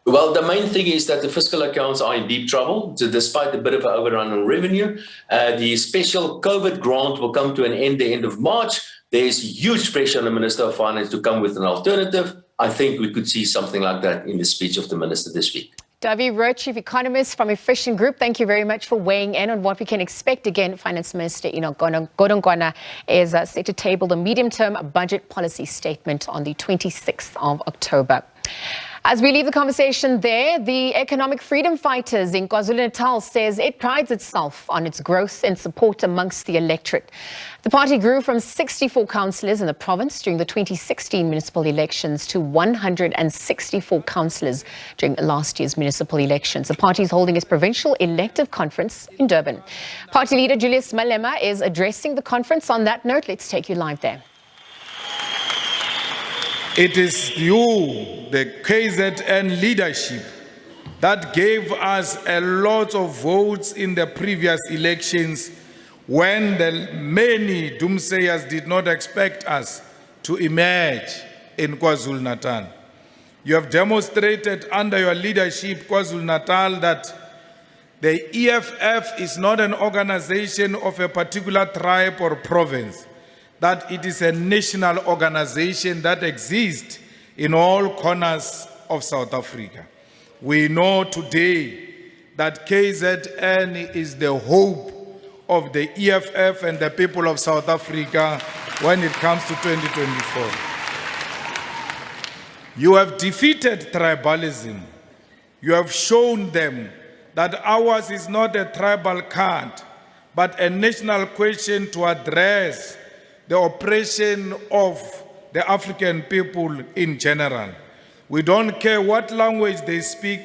Well, the main thing is that the fiscal accounts are in deep trouble. So despite a bit of an overrun on revenue, the special COVID grant will come to an end the end of March. There's huge pressure on the Minister of Finance to come with an alternative. I think we could see something like that in the speech of the Minister this week. Davi Rowe, Chief Economist from Efficient Group, thank you very much for weighing in on what we can expect. Again, Finance Minister Godongwana is set to table the medium-term budget policy statement on the 26th of October. As we leave the conversation there, the Economic Freedom Fighters in KwaZulu-Natal says it prides itself on its growth and support amongst the electorate. The party grew from 64 councillors in the province during the 2016 municipal elections to 164 councillors during last year's municipal elections. The party is holding its provincial elective conference in Durban. Party leader Julius Malema is addressing the conference. On that note, let's take you live there. It is you, the KZN leadership, that gave us a lot of votes in the previous elections when the many doomsayers did not expect us to emerge in KwaZulu-Natal. You have demonstrated under your leadership, KwaZulu-Natal, that the EFF is not an organization of a particular tribe or province, that it is a national organization that exists in all corners of South Africa. We know today that KZN is the hope of the EFF and the people of South Africa when it comes to 2024. You have defeated tribalism. You have shown them that ours is not a tribal card, but a national question to address the oppression of the African people in general. We don't care what language they speak.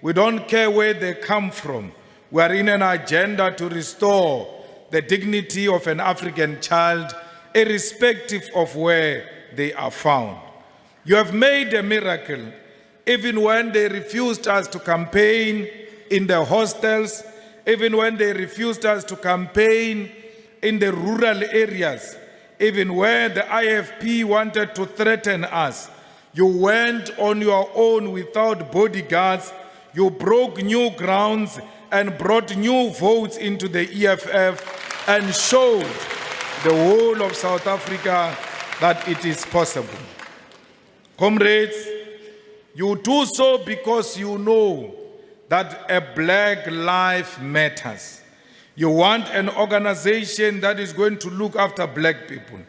We don't care where they come from. We are in an agenda to restore the dignity of an African child, irrespective of where they are found. You have made a miracle, even when they refused us to campaign in the hostels, even when they refused us to campaign in the rural areas, even where the IFP wanted to threaten us. You went on your own without bodyguards. You broke new grounds and brought new votes into the EFF and showed the whole of South Africa that it is possible. Comrades, you do so because you know that a black life matters. You want an organization that is going to look after black people.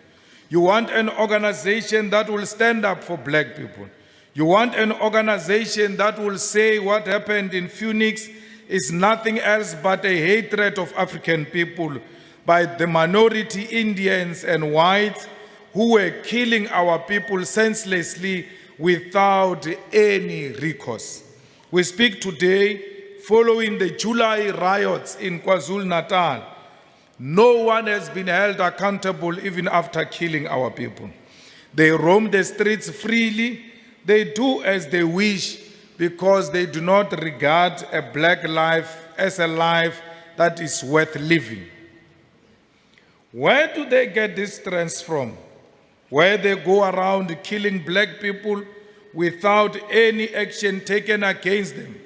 You want an organization that will stand up for black people. You want an organization that will say what happened in Phoenix is nothing else but a hatred of African people by the minority Indians and whites who were killing our people senselessly without any recourse. We speak today following the July riots in KwaZulu-Natal. No one has been held accountable even after killing our people. They roam the streets freely. They do as they wish because they do not regard a black life as a life that is worth living. Where do they get this strength from? Where they go around killing black people without any action taken against them.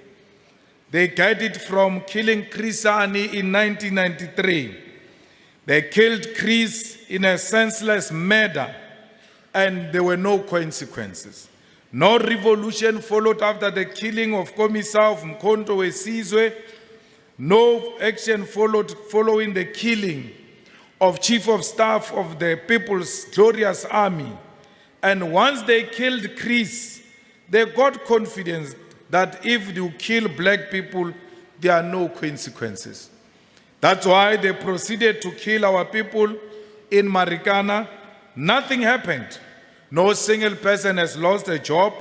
They get it from killing Chris Hani in 1993. They killed Chris in a senseless murder, and there were no consequences. No revolution followed after the killing of Commissar Mkhonto Wesizwe. No action followed following the killing of Chief of Staff of the People's Glorious Army. And once they killed Chris, they got confidence that if you kill black people, there are no consequences. That's why they proceeded to kill our people in Marikana. Nothing happened. No single person has lost a job.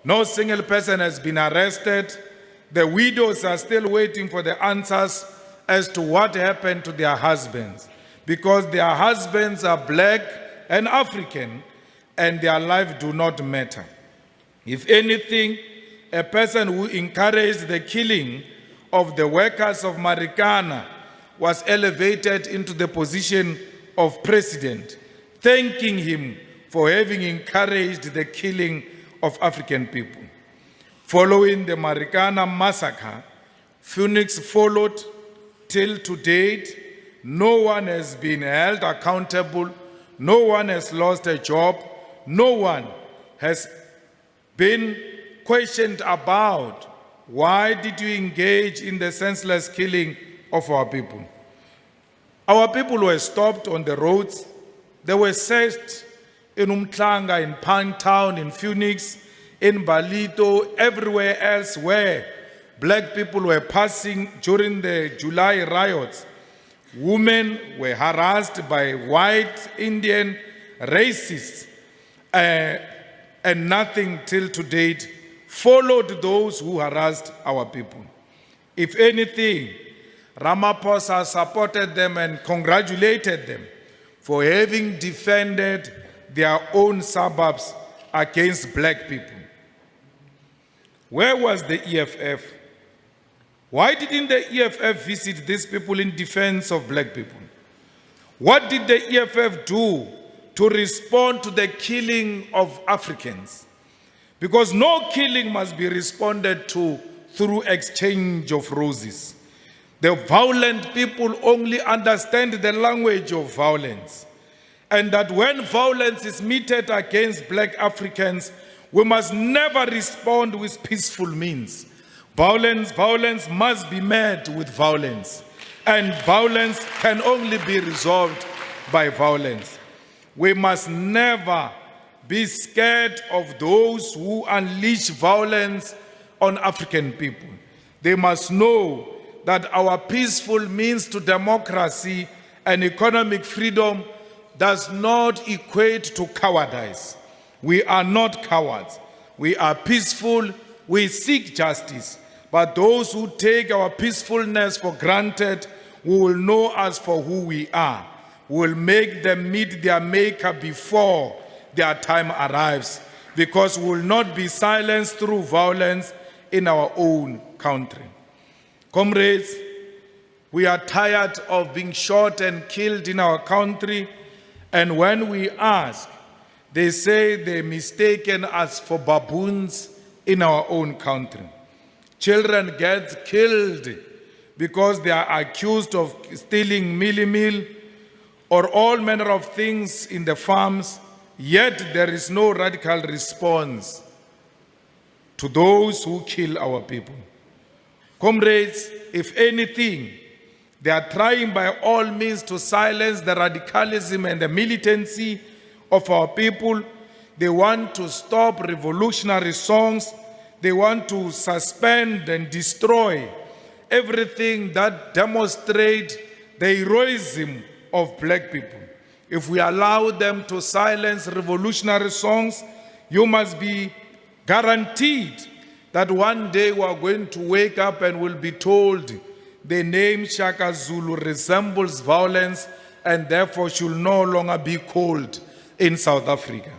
No single person has been arrested. The widows are still waiting for the answers as to what happened to their husbands, because their husbands are black and African and their life do not matter. If anything, a person who encouraged the killing of the workers of Marikana was elevated into the position of president, thanking him for having encouraged the killing of African people. Following the Marikana massacre, Phoenix followed till to date. No one has been held accountable. No one has lost a job. No one has been questioned about why did you engage in the senseless killing of our people. Our people were stopped on the roads. They were searched in Umhlanga, in Pinetown, in Phoenix, in Balito, everywhere else where black people were passing during the July riots. Women were harassed by white Indian racists, and nothing till to date followed those who harassed our people. If anything, Ramaphosa supported them and congratulated them for having defended their own suburbs against black people. Where was the EFF? Why didn't the EFF visit these people in defense of black people? What did the EFF do to respond to the killing of Africans? Because no killing must be responded to through exchange of roses. The violent people only understand the language of violence. And that when violence is meted against black Africans, we must never respond with peaceful means. Violence must be met with violence. And violence can only be resolved by violence. We must never be scared of those who unleash violence on African people. They must know that our peaceful means to democracy and economic freedom does not equate to cowardice. We are not cowards. We are peaceful. We seek justice. But those who take our peacefulness for granted will know us for who we are. We will make them meet their maker before their time arrives. because we will not be silenced through violence in our own country. Comrades, we are tired of being shot and killed in our country, and when we ask, they say they mistaken us for baboons in our own country. Children get killed because they are accused of stealing meal or all manner of things in the farms, yet there is no radical response to those who kill our people. Comrades, if anything, they are trying by all means to silence the radicalism and the militancy of our people. They want to stop revolutionary songs. They want to suspend and destroy everything that demonstrates the heroism of black people. If we allow them to silence revolutionary songs, you must be guaranteed that one day we are going to wake up and will be told the name Shaka Zulu resembles violence and therefore should no longer be called in South Africa.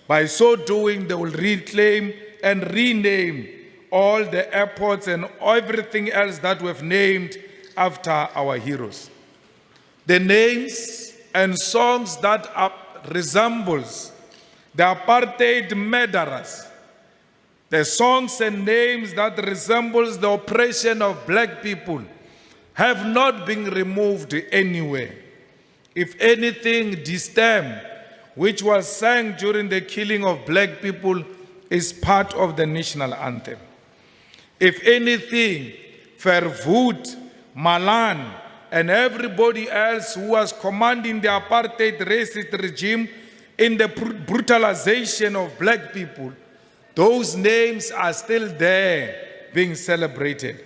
By so doing, they will reclaim and rename all the airports and everything else that we've named after our heroes. The names and songs that resembles the apartheid murderers, the songs and names that resembles the oppression of black people have not been removed anywhere. If anything, the stem, which was sang during the killing of black people, is part of the national anthem. If anything, Verwoerd, Malan, and everybody else who was commanding the apartheid racist regime in the brutalization of black people, those names are still there being celebrated.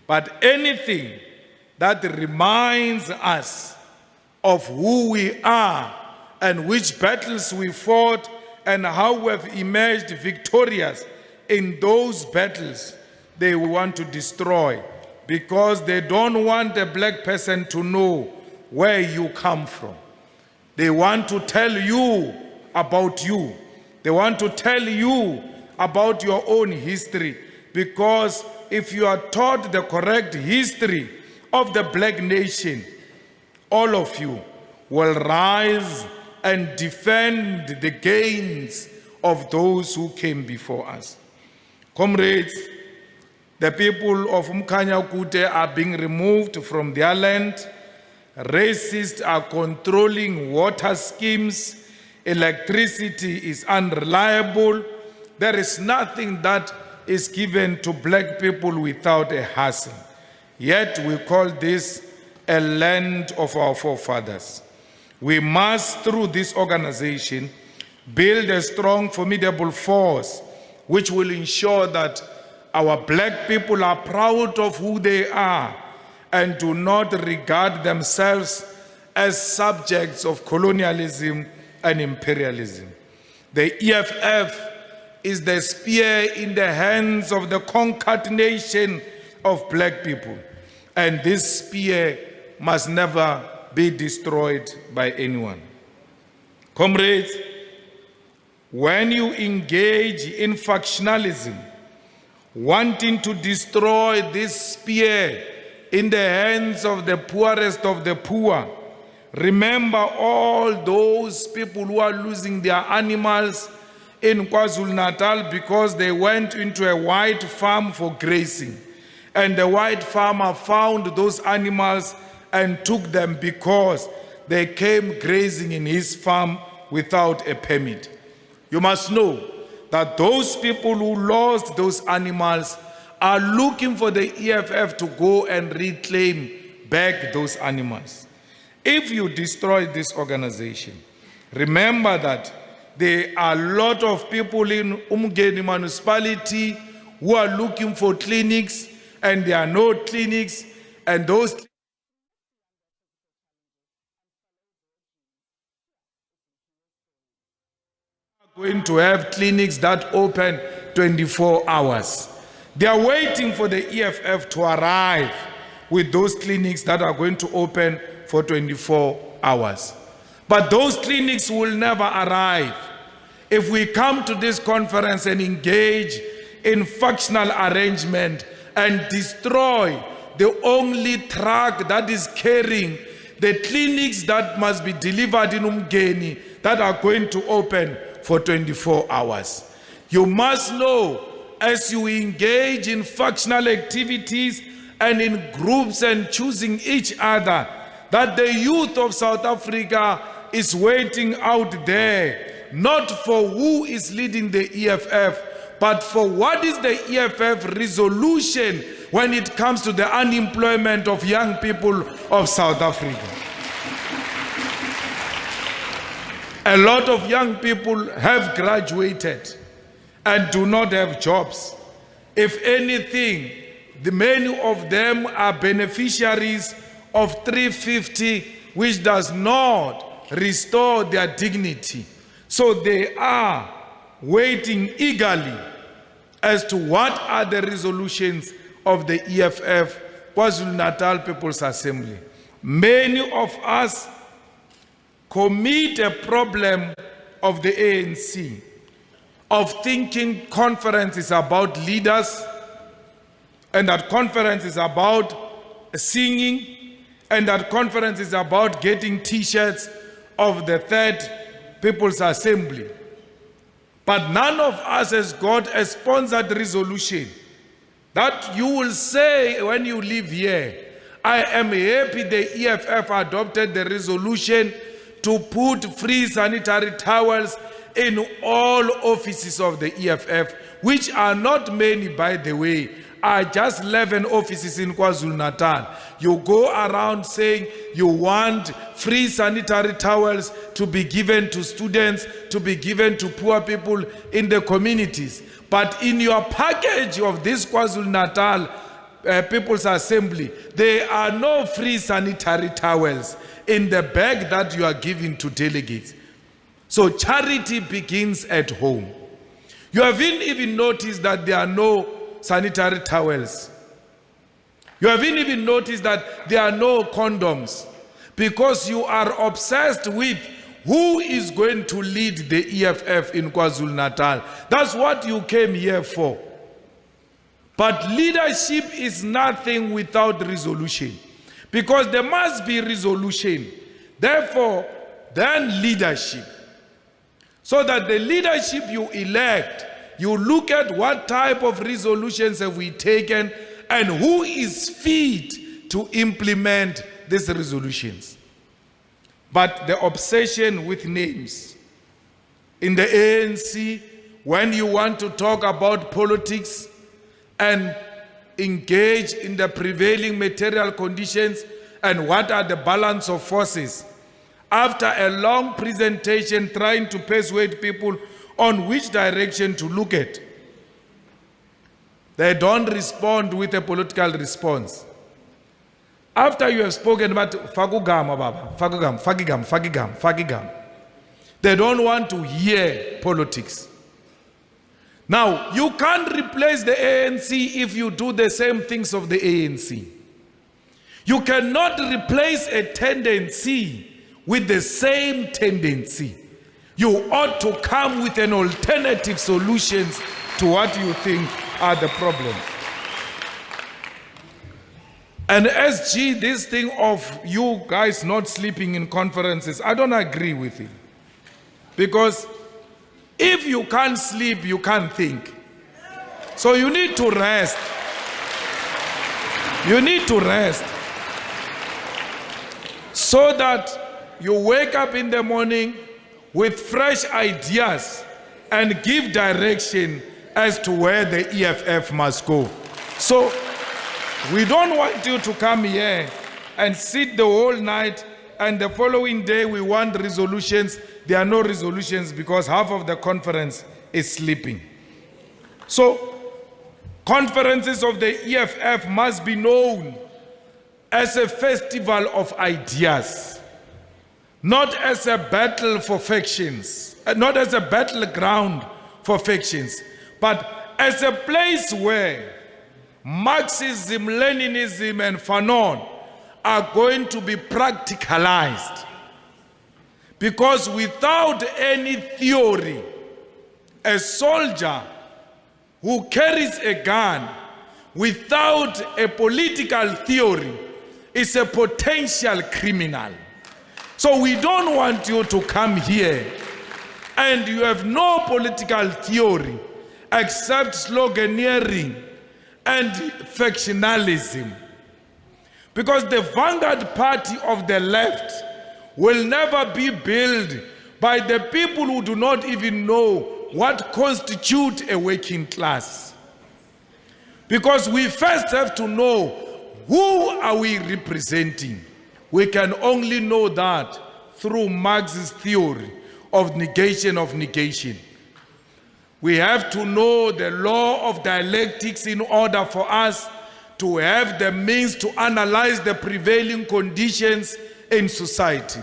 But anything that reminds us of who we are and which battles we fought and how we have emerged victorious in those battles, they want to destroy, because they don't want a black person to know where you come from. They want to tell you about you. They want to tell you about your own history, because if you are taught the correct history of the black nation, all of you will rise and defend the gains of those who came before us. Comrades, the people of Umkhanya Kute are being removed from their land. Racists are controlling water schemes. Electricity is unreliable. There is nothing that is given to black people without a hassle. Yet we call this a land of our forefathers. We must, through this organization, build a strong, formidable force which will ensure that our black people are proud of who they are and do not regard themselves as subjects of colonialism and imperialism. The EFF is the spear in the hands of the conquered nation of black people, and this spear must never be destroyed by anyone. Comrades, when you engage in factionalism, wanting to destroy this spear in the hands of the poorest of the poor, remember all those people who are losing their animals in KwaZulu-Natal because they went into a white farm for grazing. And the white farmer found those animals and took them because they came grazing in his farm without a permit. You must know that those people who lost those animals are looking for the EFF to go and reclaim back those animals. If you destroy this organization, remember that there are a lot of people in Umgeni municipality who are looking for clinics, and there are no clinics, and those are going to have clinics that open 24 hours. They are waiting for the EFF to arrive with those clinics that are going to open for 24 hours. But those clinics will never arrive if we come to this conference and engage in factional arrangement and destroy the only truck that is carrying the clinics that must be delivered in Umgeni that are going to open for 24 hours. You must know, as you engage in factional activities and in groups and choosing each other, that the youth of South Africa is waiting out there, not for who is leading the EFF, but for what is the EFF resolution when it comes to the unemployment of young people of South Africa. A lot of young people have graduated and do not have jobs. If anything, many of them are beneficiaries of 350, which does not restore their dignity. So they are waiting eagerly as to what are the resolutions of the EFF, KwaZulu-Natal People's Assembly. Many of us commit a problem of the ANC, of thinking conference is about leaders, and that conference is about singing, and that conference is about getting t-shirts of the Third People's Assembly. But none of us has got a sponsored resolution that you will say when you leave here, I am happy the EFF adopted the resolution to put free sanitary towels in all offices of the EFF, which are not many, by the way, are just 11 offices in KwaZulu-Natal. You go around saying you want free sanitary towels to be given to students, to be given to poor people in the communities. But in your package of this KwaZulu-Natal People's Assembly, there are no free sanitary towels in the bag that you are giving to delegates. So charity begins at home. You haven't even noticed that there are no sanitary towels. You haven't even noticed that there are no condoms, because you are obsessed with who is going to lead the EFF in KwaZulu-Natal. That's what you came here for. But leadership is nothing without resolution, because there must be resolution. Therefore, then leadership. So that the leadership you elect, you look at what type of resolutions have we taken and who is fit to implement these resolutions. But the obsession with names. In the ANC, when you want to talk about politics and engage in the prevailing material conditions and what are the balance of forces, after a long presentation trying to persuade people on which direction to look at, they don't respond with a political response. After you have spoken about Fakugam, Baba, Fakigam, they don't want to hear politics. Now, you can't replace the ANC if you do the same things of the ANC. You cannot replace a tendency with the same tendency. You ought to come with an alternative solutions to what you think are the problems. And SG, this thing of you guys not sleeping in conferences, I don't agree with it. Because if you can't sleep, you can't think. So you need to rest. You need to rest. So that you wake up in the morning with fresh ideas and give direction as to where the EFF must go. So we don't want you to come here and sit the whole night and the following day we want resolutions. There are no resolutions because half of the conference is sleeping. So conferences of the EFF must be known as a festival of ideas, not as a battle for factions, not as a battleground for factions, but as a place where Marxism, Leninism, and Fanon are going to be practicalized. Because without any theory a soldier who carries a gun without a political theory is a potential criminal. So we don't want you to come here and you have no political theory except sloganeering and factionalism. Because the vanguard party of the left will never be built by the people who do not even know what constitutes a working class. Because we first have to know who are we representing. We can only know that through Marx's theory of negation of negation. We have to know the law of dialectics in order for us to have the means to analyze the prevailing conditions in society.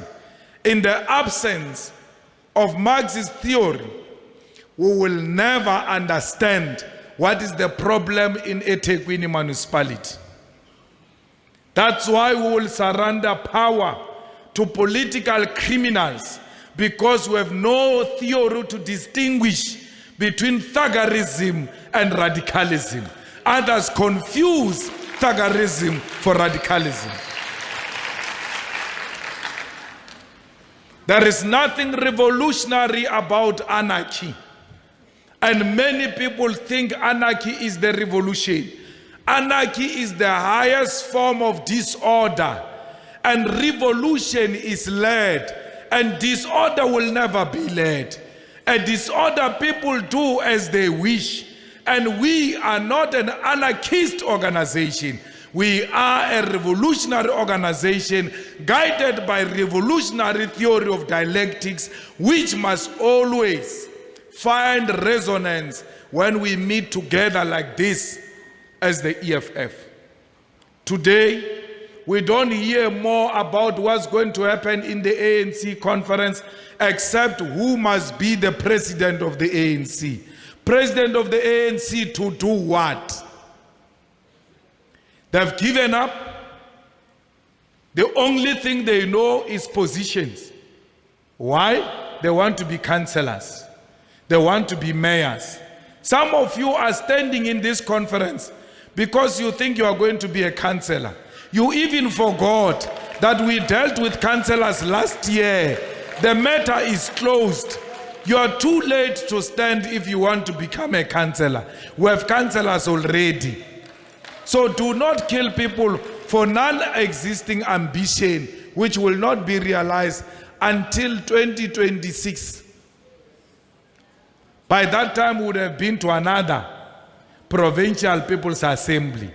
In the absence of Marx's theory, we will never understand what is the problem in eThekwini municipality. That's why we will surrender power to political criminals, because we have no theory to distinguish between thuggerism and radicalism. Others confuse thuggerism for radicalism. There is nothing revolutionary about anarchy. And many people think anarchy is the revolution. Anarchy is the highest form of disorder. And revolution is led. And disorder will never be led. A disorder people do as they wish. And we are not an anarchist organization. We are a revolutionary organization guided by revolutionary theory of dialectics, which must always find resonance when we meet together like this as the EFF. Today, we don't hear more about what's going to happen in the ANC conference except who must be the president of the ANC. President of the ANC to do what? They've given up. The only thing they know is positions. Why? They want to be councillors. They want to be mayors. Some of you are standing in this conference because you think you are going to be a councillor. You even forgot that we dealt with councillors last year. The matter is closed. You are too late to stand if you want to become a councillor. We have councillors already. So do not kill people for non-existing ambition, which will not be realized until 2026. By that time, we would have been to another provincial people's assembly.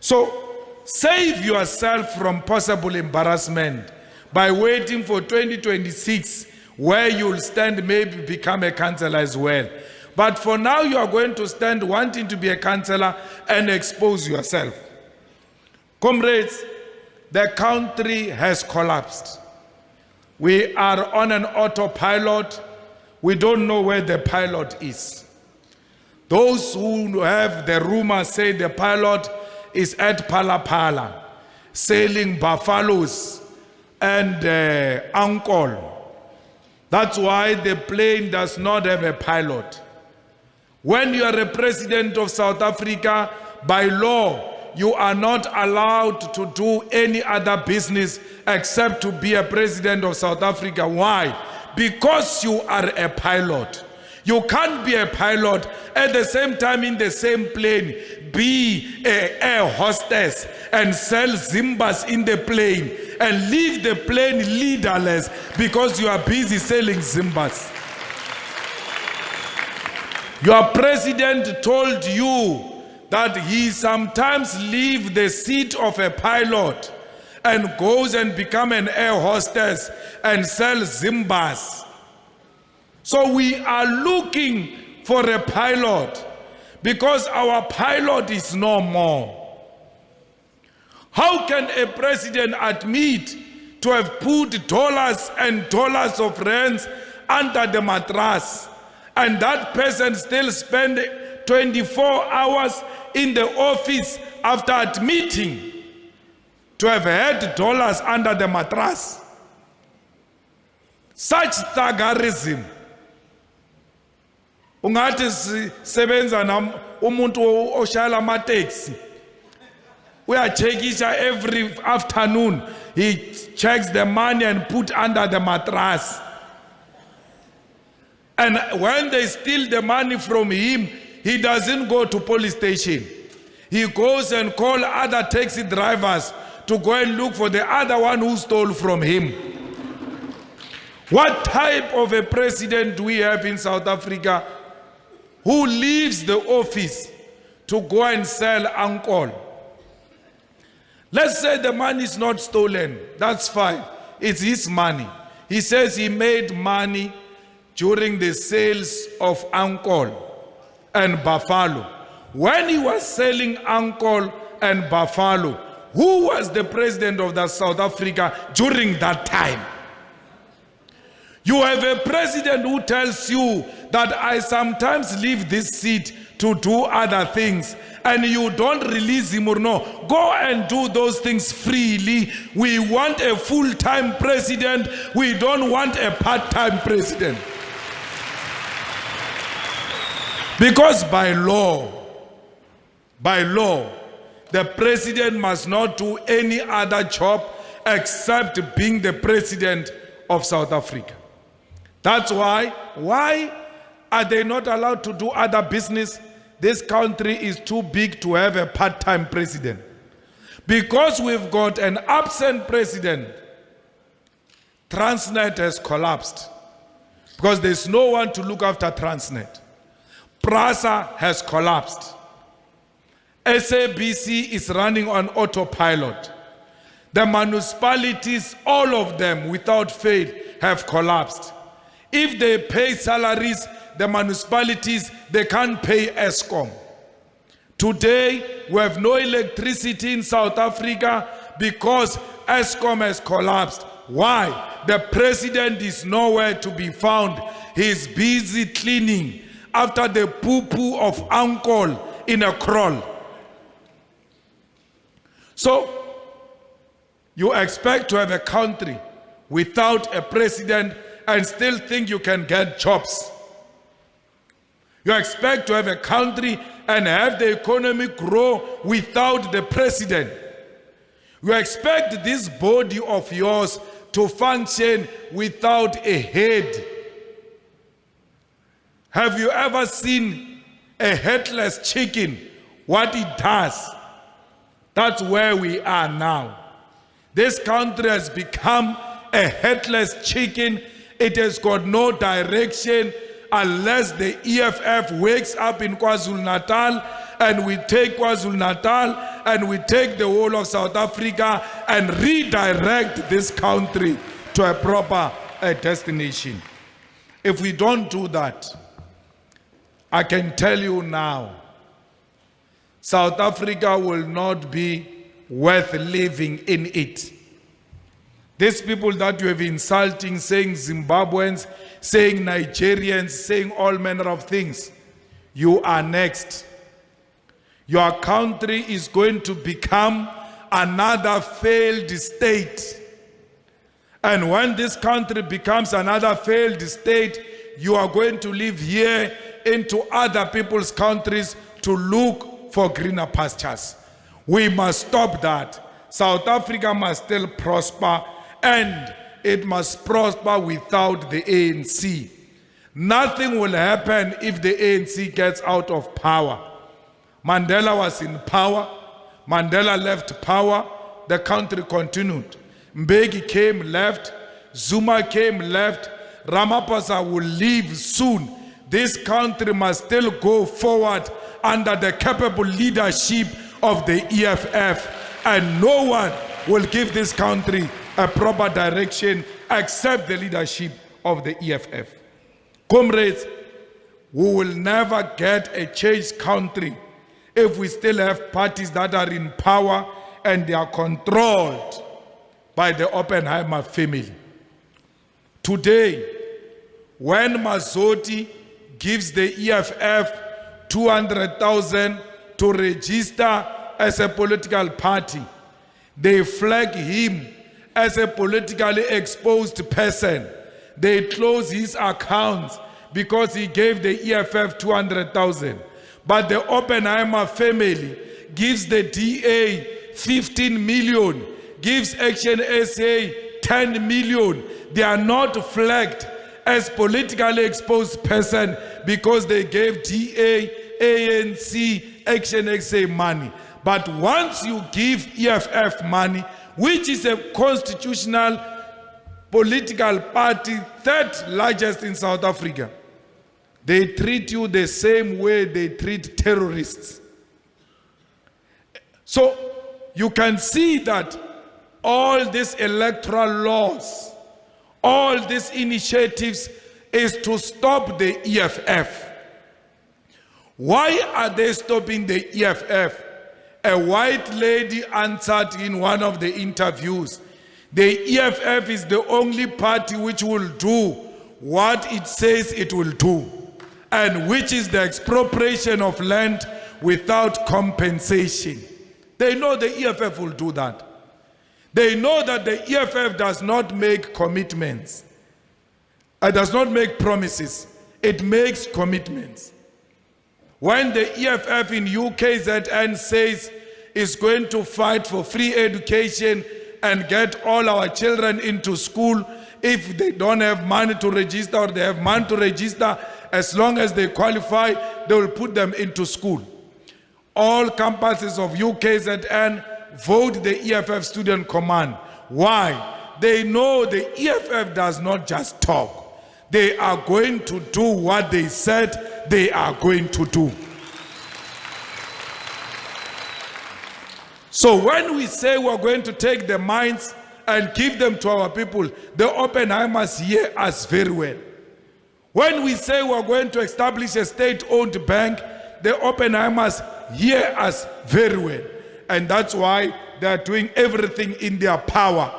So save yourself from possible embarrassment by waiting for 2026, where you'll stand, maybe become a councillor as well. But for now, you are going to stand wanting to be a councillor and expose yourself. Comrades, the country has collapsed. We are on an autopilot. We don't know where the pilot is. Those who have the rumor say the pilot is at Palapala, sailing buffaloes and Ankol. That's why the plane does not have a pilot. When you are a president of South Africa, by law, you are not allowed to do any other business except to be a president of South Africa. Why? Because you are a pilot. You can't be a pilot at the same time in the same plane, be an air hostess and sell Zimbas in the plane and leave the plane leaderless because you are busy selling Zimbas. Your president told you that he sometimes leaves the seat of a pilot and goes and become an air hostess and sells Zimbas. So we are looking for a pilot because our pilot is no more. How can a president admit to have put dollars and dollars of rands under the mattress and that person still spend 24 hours in the office after admitting to have had dollars under the mattress? Such thuggerism Ungathi sebenza nam umuntu oshayela ama-taxi. Uyachekisha every afternoon. He checks the money and put under the mattress. And when they steal the money from him, he doesn't go to police station. He goes and calls other taxi drivers to go and look for the other one who stole from him. What type of a president do we have in South Africa who leaves the office to go and sell uncle? Let's say the money is not stolen. That's fine. It's his money. He says he made money during the sales of uncle and buffalo. When he was selling uncle and buffalo, who was the president of South Africa during that time? You have a president who tells you that I sometimes leave this seat to do other things, and you don't release him or no. Go and do those things freely. We want a full-time president. We don't want a part-time president. Because by law, the president must not do any other job except being the president of South Africa. That's why are they not allowed to do other business? This country is too big to have a part-time president. Because we've got an absent president, Transnet has collapsed. Because there's no one to look after Transnet. PRASA has collapsed. SABC is running on autopilot. The municipalities, all of them without fail, have collapsed. If they pay salaries, the municipalities, they can't pay Eskom. Today, we have no electricity in South Africa because Eskom has collapsed. Why? The president is nowhere to be found. He's busy cleaning after the poo-poo of uncle in a kraal. So, you expect to have a country without a president and still think you can get jobs. You expect to have a country and have the economy grow without the president. You expect this body of yours to function without a head. Have you ever seen a headless chicken? What it does? That's where we are now. This country has become a headless chicken. It has got no direction unless the EFF wakes up in KwaZulu-Natal and we take KwaZulu-Natal and we take the whole of South Africa and redirect this country to a proper destination. If we don't do that, I can tell you now, South Africa will not be worth living in it. These people that you have insulting, saying Zimbabweans, saying Nigerians, saying all manner of things, you are next. Your country is going to become another failed state. And when this country becomes another failed state, you are going to live here into other people's countries to look for greener pastures. We must stop that. South Africa must still prosper, and it must prosper without the ANC. Nothing will happen if the ANC gets out of power. Mandela was in power. Mandela left power. The country continued. Mbeki came, left. Zuma came, left. Ramaphosa will leave soon. This country must still go forward under the capable leadership of the EFF, and no one will give this country a proper direction except the leadership of the EFF. Comrades, we will never get a changed country if we still have parties that are in power and they are controlled by the Oppenheimer family. Today, when Mazzotti gives the EFF 200,000 to register as a political party, they flag him as a politically exposed person. They close his accounts. because he gave the EFF 200,000. But the Oppenheimer family gives the DA 15 million, gives Action SA 10 million. They are not flagged as politically exposed person because they gave DA, ANC, Action SA money. But once you give EFF money, which is a constitutional political party, third largest in South Africa, they treat you the same way they treat terrorists. So you can see that all these electoral laws, all these initiatives is to stop the EFF. Why are they stopping the EFF? A white lady answered in one of the interviews, the EFF is the only party which will do what it says it will do, and which is the expropriation of land without compensation. They know the EFF will do that. They know that the EFF does not make commitments. It does not make promises. It makes commitments. When the EFF in KZN says it's going to fight for free education and get all our children into school, if they don't have money to register or they have money to register, as long as they qualify, they will put them into school. All campuses of KZN vote the EFF Student Command. Why? They know the EFF does not just talk. They are going to do what they said they are going to do. So when we say we're going to take the mines and give them to our people, the Oppenheimers hear us very well. When we say we're going to establish a state-owned bank, the Oppenheimers hear us very well. And that's why they're doing everything in their power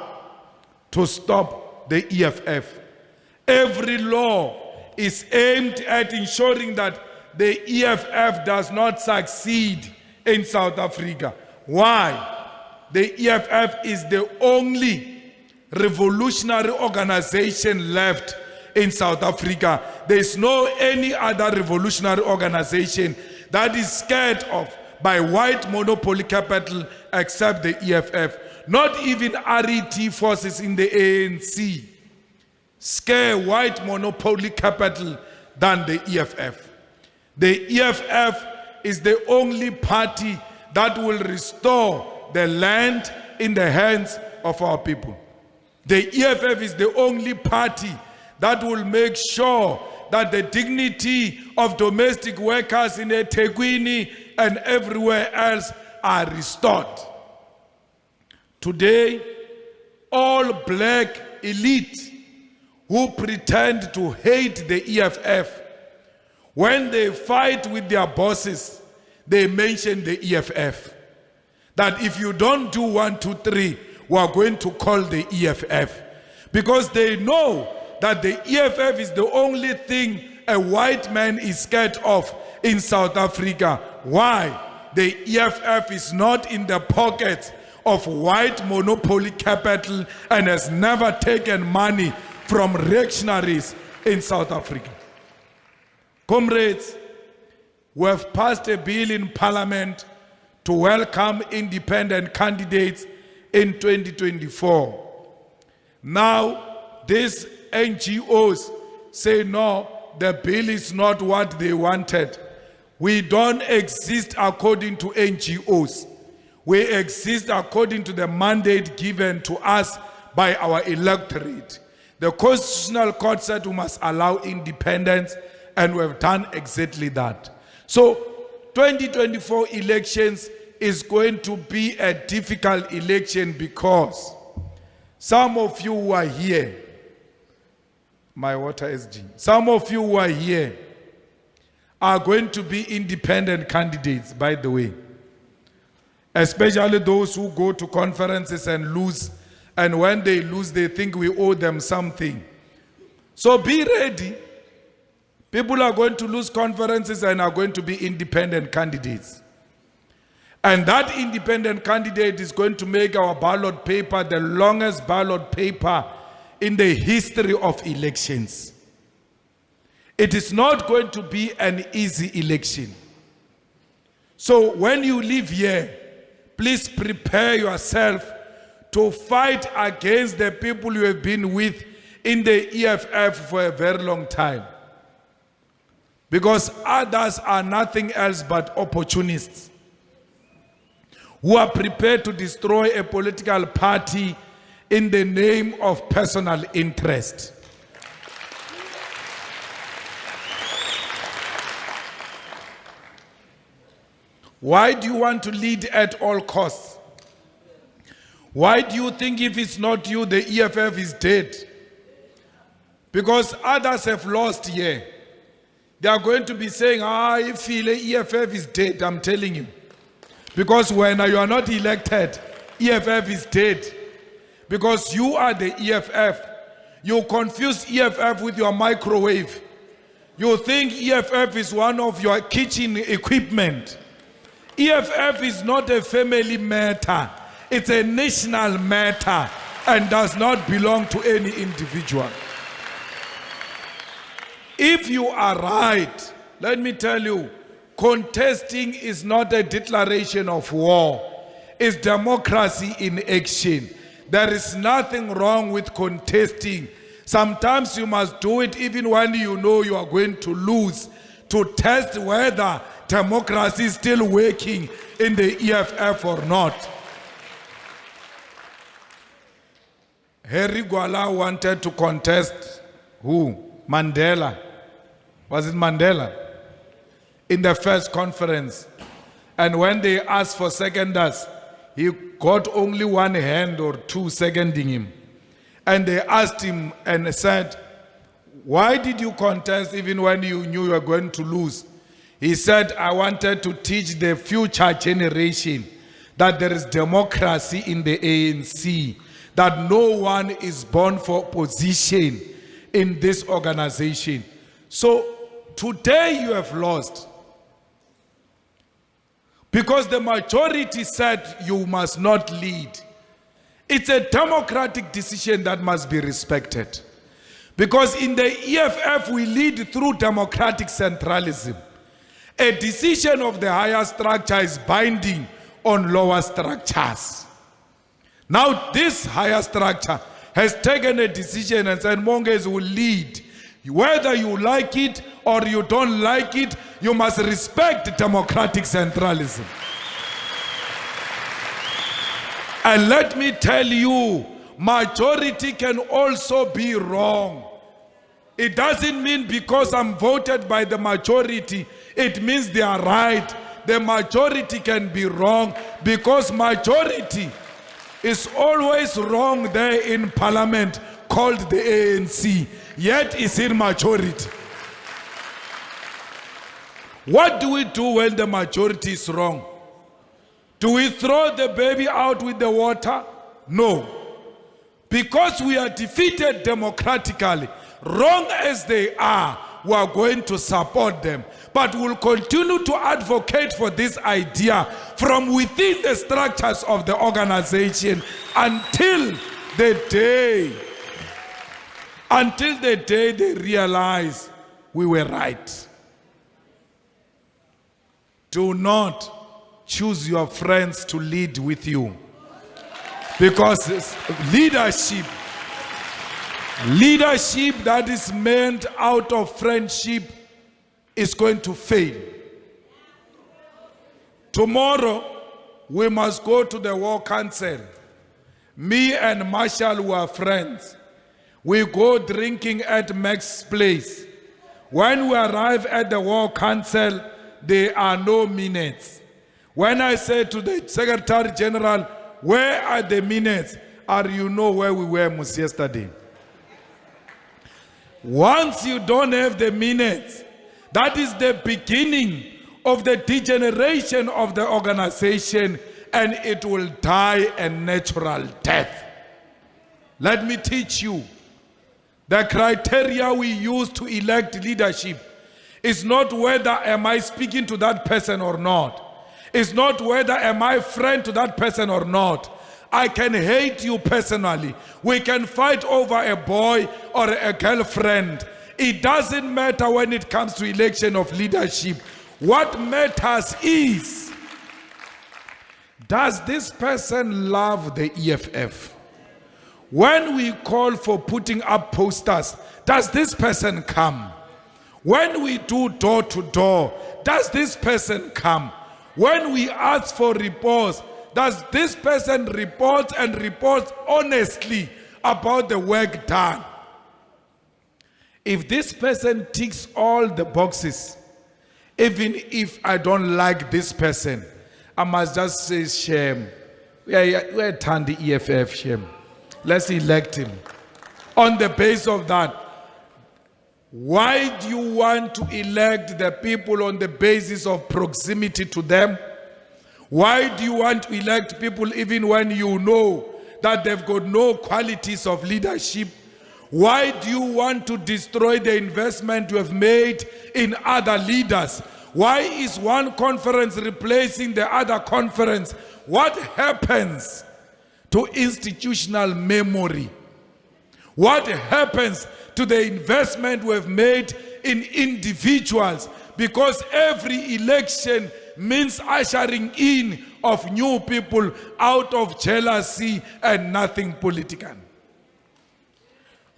to stop the EFF. Every law is aimed at ensuring that the EFF does not succeed in South Africa. Why? The EFF is the only revolutionary organization left in South Africa. There is no any other revolutionary organization that is scared of by white monopoly capital except the EFF. Not even RET forces in the ANC scare white monopoly capital than the EFF. The EFF is the only party that will restore the land in the hands of our people. The EFF is the only party that will make sure that the dignity of domestic workers in eThekwini and everywhere else are restored. Today, all black elite who pretend to hate the EFF, when they fight with their bosses, they mention the EFF. That if you don't do 1, 2, 3, we are going to call the EFF. Because they know that the EFF is the only thing a white man is scared of in South Africa. Why? The EFF is not in the pockets of white monopoly capital and has never taken money from reactionaries in South Africa. Comrades, we have passed a bill in Parliament to welcome independent candidates in 2024. Now, these NGOs say, no, the bill is not what they wanted. We don't exist according to NGOs. We exist according to the mandate given to us by our electorate. The Constitutional Court said we must allow independence, and we have done exactly that. So 2024 elections is going to be a difficult election because some of you who are here, my water SG, some of you who are here are going to be independent candidates, by the way. Especially those who go to conferences and lose, and when they lose, they think we owe them something. So be ready. People are going to lose conferences and are going to be independent candidates. And that independent candidate is going to make our ballot paper the longest ballot paper in the history of elections. It is not going to be an easy election. So when you live here, please prepare yourself to fight against the people you have been with in the EFF for a very long time. Because others are nothing else but opportunists who are prepared to destroy a political party in the name of personal interest. Why do you want to lead at all costs? Why do you think if it's not you, the EFF is dead? Because others have lost here. They are going to be saying, I feel the EFF is dead, I'm telling you. Because when you are not elected, EFF is dead. Because you are the EFF. You confuse EFF with your microwave. You think EFF is one of your kitchen equipment. EFF is not a family matter. It's a national matter and does not belong to any individual. If you are right, let me tell you, contesting is not a declaration of war. It's democracy in action. There is nothing wrong with contesting. Sometimes you must do it even when you know you are going to lose, to test whether democracy is still working in the EFF or not. Harry Gwala wanted to contest who? Mandela. Was it Mandela? In the first conference. And when they asked for seconders, he got only one hand or two seconding him. And they asked him and said, why did you contest even when you knew you were going to lose? He said, I wanted to teach the future generation that there is democracy in the ANC, that no one is born for position in this organization. So today you have lost. Because the majority said you must not lead. It's a democratic decision that must be respected. Because in the EFF we lead through democratic centralism. A decision of the higher structure is binding on lower structures. Now this higher structure has taken a decision and said Monges will lead. Whether you like it or you don't like it, you must respect democratic centralism. And let me tell you, majority can also be wrong. It doesn't mean because I'm voted by the majority, it means they are right. The majority can be wrong because majority is always wrong there in parliament called the ANC, yet is in majority. What do we do when the majority is wrong? Do we throw the baby out with the water? No. Because we are defeated democratically, wrong as they are, we are going to support them. But we'll continue to advocate for this idea from within the structures of the organization until the day they realize we were right. Do not choose your friends to lead with you. Because leadership that is meant out of friendship is going to fail. Tomorrow, we must go to the War Council. Me and Marshall were friends. We go drinking at Max's place. When we arrive at the War Council, there are no minutes. When I say to the Secretary General, where are the minutes? Or you know where we were yesterday. Once you don't have the minutes, that is the beginning of the degeneration of the organization, and it will die a natural death. Let me teach you. The criteria we use to elect leadership is not whether am I speaking to that person or not. It's not whether am I friend to that person or not. I can hate you personally. We can fight over a boy or a girlfriend. It doesn't matter when it comes to election of leadership. What matters is, does this person love the EFF? When we call for putting up posters, does this person come? When we do door to door, does this person come? When we ask for reports, does this person report and report honestly about the work done? If this person ticks all the boxes, even if I don't like this person, I must just say shame. We're turn the EFF shame. Let's elect him. On the basis of that, why do you want to elect the people on the basis of proximity to them? Why do you want to elect people even when you know that they've got no qualities of leadership? Why do you want to destroy the investment you have made in other leaders? Why is one conference replacing the other conference? What happens to institutional memory? What happens to the investment we have made in individuals? Because every election means ushering in of new people out of jealousy and nothing political.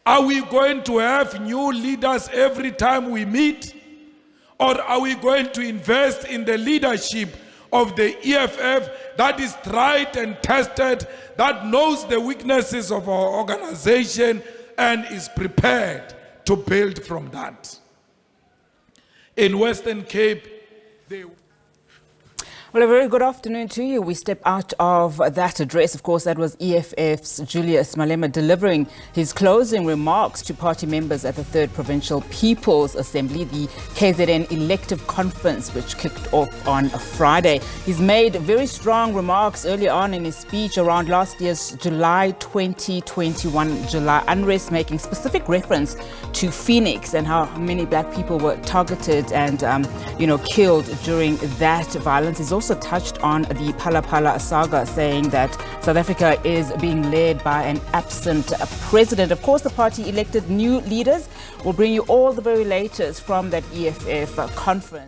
Are we going to have new leaders every time we meet? Or are we going to invest in the leadership of the EFF that is tried and tested, that knows the weaknesses of our organization and is prepared to build from that? In Western Cape, Well, a very good afternoon to you. We step out of that address. Of course, that was EFF's Julius Malema delivering his closing remarks to party members at the 3rd Provincial People's Assembly, the KZN elective conference, which kicked off on Friday. He's made very strong remarks early on in his speech around last year's July 2021 July unrest, making specific reference to Phoenix and how many black people were targeted and, killed during that violence. He's also touched on the Phala Phala saga, saying that South Africa is being led by an absent president. Of course, the party elected new leaders. We'll bring you all the very latest from that EFF conference.